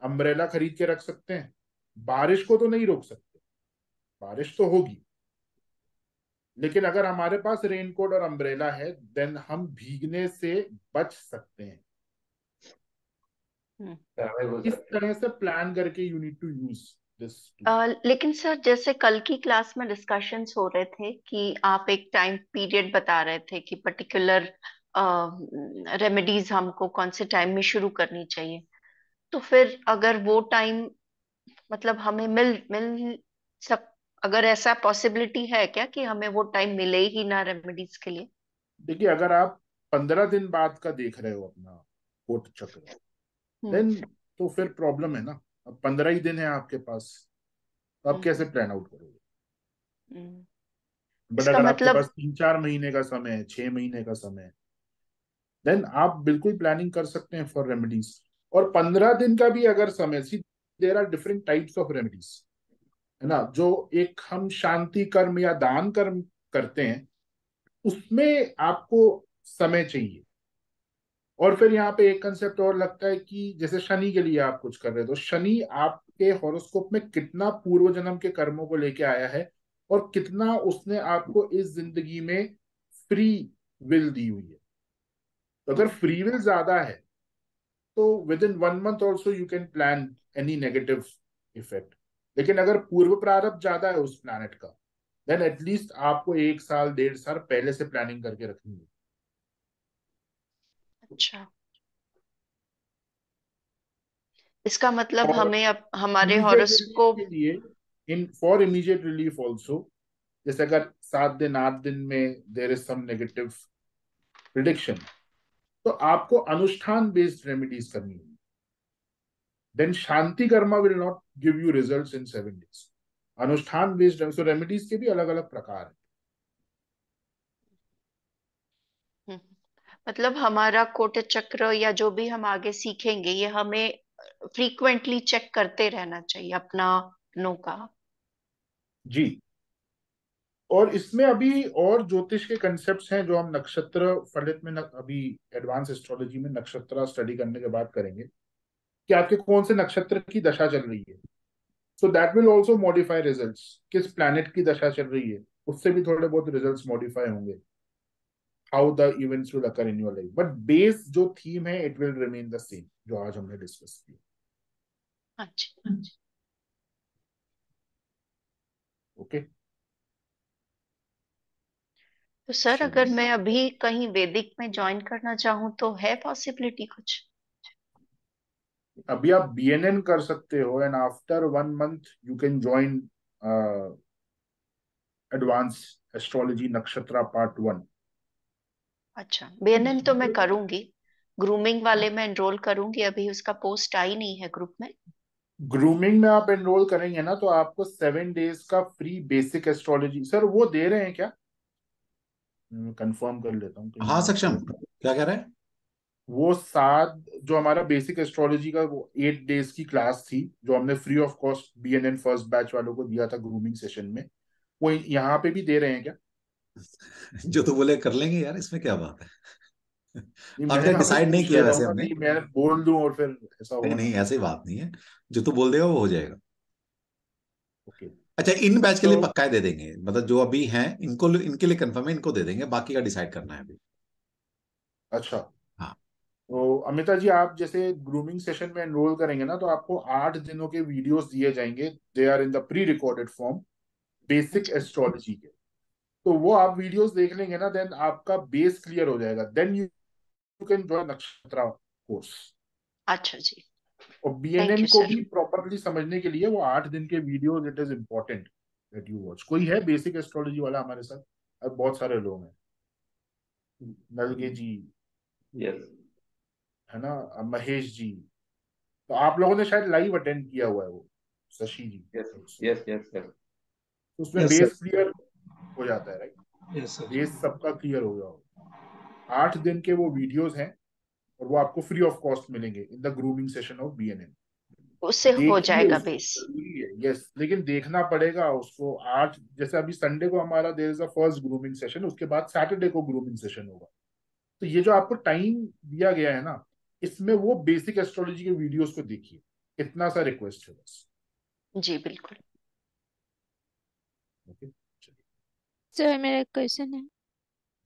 अम्ब्रेला खरीद के रख सकते हैं। बारिश को तो नहीं रोक सकते, बारिश तो होगी, लेकिन अगर हमारे पास रेनकोट और अम्ब्रेला है, देन हम भीगने से बच सकते हैं। इस तरह से प्लान करके you need to use this. लेकिन सर जैसे कल की क्लास में डिस्कशंस हो रहे थे कि आप एक टाइम पीरियड बता रहे थे कि पर्टिकुलर रेमेडीज हमको कौन से टाइम में शुरू करनी चाहिए, तो फिर अगर वो टाइम मतलब हमें मिल मिल सब, अगर ऐसा पॉसिबिलिटी है क्या कि हमें वो टाइम मिले ही ना रेमेडीज के लिए? देखिए, अगर आप 15 दिन बाद का देख रहे हो अपना कोट चक्र, देन तो फिर प्रॉब्लम है ना। अब 15 ही दिन है आपके पास, तो आप कैसे प्लान आउट करोगे? बट इसका अगर आपके मतलब पास 3-4 महीने का समय है, 6 महीने का समय है, देन आप बिल्कुल प्लानिंग कर सकते हैं फॉर रेमेडीज। और 15 दिन का भी अगर समय, see there are different types of remedies, है ना। जो एक हम शांति कर्म या दान कर्म करते हैं उसमें आपको समय चाहिए। और फिर यहाँ पे एक कंसेप्ट और लगता है कि जैसे शनि के लिए आप कुछ कर रहे हो तो शनि आपके हॉरोस्कोप में कितना पूर्व जन्म के कर्मों को लेके आया है और कितना उसने आपको इस जिंदगी में फ्री विल दी हुई है। तो अगर फ्री विल ज्यादा है तो with in 1 month also you can plan any negative effect. लेकिन अगर पूर्व प्रारब्ध ज्यादा है उस प्लैनेट का देन एटलीस्ट आपको 1 साल 1.5 साल पहले से प्लानिंग करके रखनी है। अच्छा, इसका मतलब और हमें अब हमारे इमीडिएट रिलीफ हॉरोस्कोप। के लिए in for immediate relief also, जैसे अगर 7 दिन 8 दिन में there is some negative prediction तो आपको अनुष्ठान बेस्ड रेमेडीज करनी होगी। Then shanti karma will not give you results in 7 days. अनुष्ठान बेस्ड सो रेमेडीज के भी अलग अलग प्रकार है। हम्म, मतलब हमारा कोट चक्र या जो भी हम आगे सीखेंगे ये हमें फ्रीक्वेंटली चेक करते रहना चाहिए अपना अपनों का। जी। और इसमें अभी और ज्योतिष के कंसेप्ट्स हैं जो हम नक्षत्र फलित में अभी एडवांस एस्ट्रोलॉजी में नक्षत्र स्टडी करने के बाद करेंगे कि आपके कौन से नक्षत्र की दशा चल रही है। So that will also modify results. किस प्लैनेट की दशा चल रही है उससे भी थोड़े बहुत रिजल्ट्स मॉडिफाई होंगे। How the events will occur in your life but base जो थीम है it will remain the same जो आज हमने डिस्कस किया। अच्छा, ओके। तो सर अगर चलिए मैं अभी कहीं वैदिक में ज्वाइन करना चाहूँ तो है पॉसिबिलिटी कुछ? अभी आप बीएनएन कर सकते हो and after 1 month you can join advance astrology नक्षत्र पार्ट 1। अच्छा, बीएनएन तो मैं करूंगी, ग्रूमिंग वाले में एनरोल करूंगी, अभी उसका पोस्ट आई नहीं है ग्रुप में। ग्रूमिंग में आप एनरोल करेंगे ना तो आपको 7 डेज का फ्री बेसिक एस्ट्रोलॉजी सर वो दे रहे हैं क्या? कंफर्म कर लेता हूँ कहीं हाँ मैंने सक्षम, गलत। क्या कह रहे हैं? वो 7 जो हमारा बेसिक एस्ट्रोलॉजी का वो 8 डेज की क्लास थी जो हमने free of cost BNN first batch वालों को दिया था ग्रूमिंग सेशन में, वो यहाँ पे भी दे रहे हैं क्या? जो तो बोले कर लेंगे यार, इसमें क्या बात है। नहीं अभी मैंने तक कहा मैं डिसाइड नहीं पूछ किया लेता वैसे हूँ ना हमने। कि मैं बोल दूं और फिर ऐसा नहीं हो ना। नहीं, ऐसी बात नहीं है, जो तू बोल देगा वो हो जाएगा। ओके। अच्छा, इन बैच के तो लिए पक्का ही दे देंगे, मतलब जो अभी हैं इनको, इनके लिए कंफर्म है, इनको दे देंगे, बाकी का डिसाइड करना है अभी। अच्छा। हाँ। तो अमिता जी आप जैसे ग्रूमिंग सेशन में एनरोल करेंगे ना तो आपको 8 दिनों के वीडियोस दिए जाएंगे। They are in the pre recorded form basic अच्छा। एस्ट्रोलॉजी के। तो वो आप वीडियोस देख लेंगे ना देन आपका बेस क्लियर हो जाएगा। Then you can join Nakshatra course. अच्छा जी, और थैंक बीएनएन यू को सर। भी प्रॉपरली समझने के लिए वो 8 दिन के videos it is important that you watch. कोई है बेसिक एस्ट्रोलॉजी वाला हमारे साथ? अब बहुत सारे लोग हैं। नलगे जी यस। है ना, महेश जी। तो आप लोगों ने शायद लाइव अटेंड किया हुआ है वो, शशि जी। यस तो यस यस यस। उसमें यस सर। बेस क्लियर हो जाता है राइट। Yes sir. बेस सबका क्लियर हो गया हो। 8 दिन के वो वीडियोस हैं और वो आपको फ्री ऑफ कॉस्ट मिलेंगे in the grooming session of BNN. उससे हो देखिए जाएगा उसको, बेस। जरूरी है यस, लेकिन देखना पड़ेगा उसको। आज जैसे अभी संडे को हमारा there is a first grooming session, उसके बाद सैटरडे को ग्रूमिंग सेशन होगा। तो ये जो आपको टाइम दिया गया है ना इसमें वो बेसिक एस्ट्रोलॉजी के वीडियोस को देखिए। इतना सा रिक्वेस्ट है बस। जी बिल्कुल। ओके चलिए। सर मेरा एक क्वेश्चन है।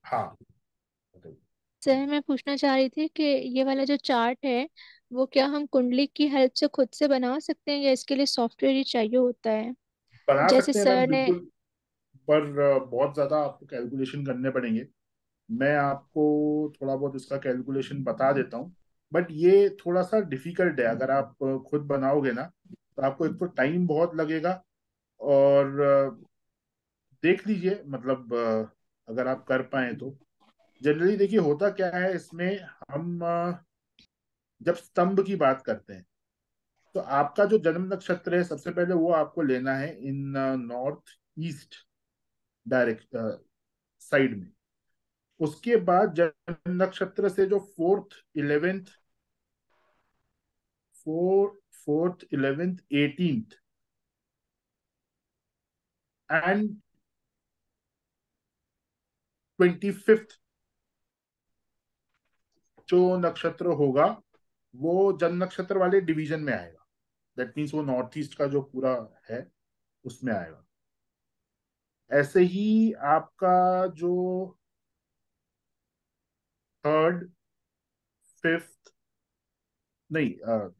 हाँ बताइए। सर मैं पूछना चाह रही थी कि ये वाला जो चार्ट है वो क्या हम कुंडली की हेल्प से खुद से बना सकते हैं या इसके लिए सॉफ्टवेयर ही चाहिए होता है? बना जैसे सकते हैं मैम सर ने। बिल्कुल। पर बहुत ज्यादा आपको कैलकुलेशन करने पड़ेंगे। मैं आपको थोड़ा बहुत इसका कैलकुलेशन बता देता हूँ। बट ये थोड़ा सा डिफिकल्ट है। अगर आप खुद बनाओगे ना तो आपको एक तो टाइम बहुत लगेगा। और देख लीजिए मतलब अगर आप कर पाए तो। जनरली देखिए होता क्या है इसमें, हम जब स्तंभ की बात करते हैं तो आपका जो जन्म नक्षत्र है सबसे पहले वो आपको लेना है इन नॉर्थ ईस्ट डायरेक्ट साइड में। उसके बाद जन्म नक्षत्र से जो fourth 11th 18th and 25th जो नक्षत्र होगा वो जन नक्षत्र वाले डिवीजन में आएगा। दैट मीन्स वो नॉर्थ ईस्ट का जो पूरा है उसमें आएगा। ऐसे ही आपका जो 3rd 5th नहीं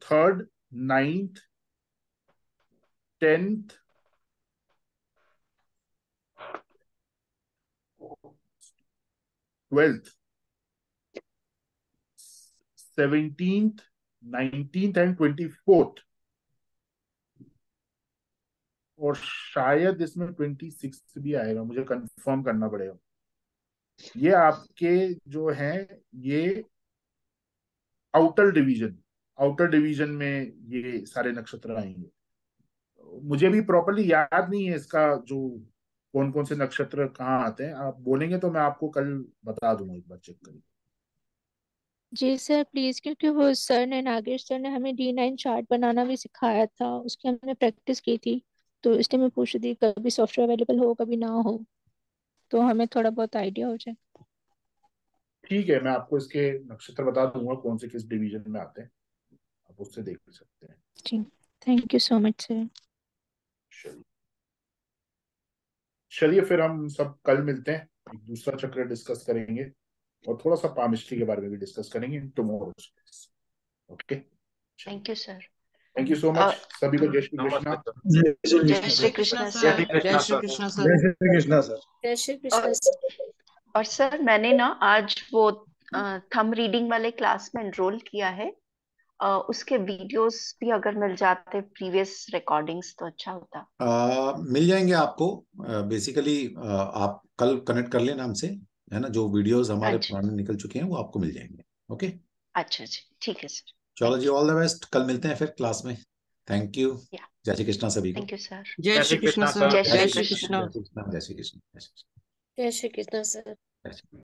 3rd 9th 10th 12th 17th 19th and 24th और शायद इसमें 26th भी आएगा, मुझे कंफर्म करना पड़ेगा। ये आपके जो हैं ये आउटर डिवीजन में ये सारे नक्षत्र आएंगे। मुझे भी प्रॉपर्ली याद नहीं है इसका जो कौन कौन से नक्षत्र कहाँ आते हैं। आप बोलेंगे तो मैं आपको कल बता दूंगा, एक बार चेक करिए। जी सर प्लीज, क्योंकि वो सर ने, नागेश सर ने हमें D9 चार्ट बनाना भी सिखाया था, उसकी हमने प्रैक्टिस की थी, तो इसलिए मैं पूछ रही थी कभी सॉफ्टवेयर अवेलेबल हो कभी ना हो, तो हमें थोड़ा बहुत आइडिया हो जाए। ठीक है, मैं आपको इसके नक्षत्र बता दूंगा कौन से किस डिवीजन में आते हैं, आप उससे देख सकते हैं। जी, thank you so much sir. चलिए चलिए फिर हम सब कल मिलते हैं, एक दूसरा चक्र डिस्कस करेंगे और थोड़ा सा पामिस्ट्री के बारे में भी डिस्कस करेंगे tomorrow. Okay, thank you sir. Thank you so much सभी को। जय श्री कृष्णा। नमस्ते सर। जय श्री कृष्ण जय श्री सर। कृष्णा जय श्री सर। कृष्णा जय सर। श्री कृष्णा सर। जय श्री और, कृष्ण सर। और सर मैंने ना आज वो थंब रीडिंग वाले क्लास में एनरोल किया है। उसके वीडियोस भी अगर मिल जाते प्रीवियस रिकॉर्डिंग्स तो अच्छा होता। मिल जाएंगे आपको। बेसिकली आप कल कनेक्ट कर लेना हमसे, है ना। जो वीडियोस हमारे अच्छा पुराने निकल चुके हैं वो आपको मिल जाएंगे। ओके, अच्छा जी, ठीक है सर। चलो थैंक जी, ऑल द बेस्ट। कल मिलते हैं फिर क्लास में। Thank you. यू। जय श्री कृष्णा सभी को। Thank you sir. जय जय श्री श्री कृष्णा कृष्णा सर। सर। जय जय श्री श्री कृष्णा। कृष्णा। जय श्री कृष्णा, जय श्री कृष्णा, जय श्री कृष्णा, जय श्री कृष्ण सर। जय श्री कृष्णा।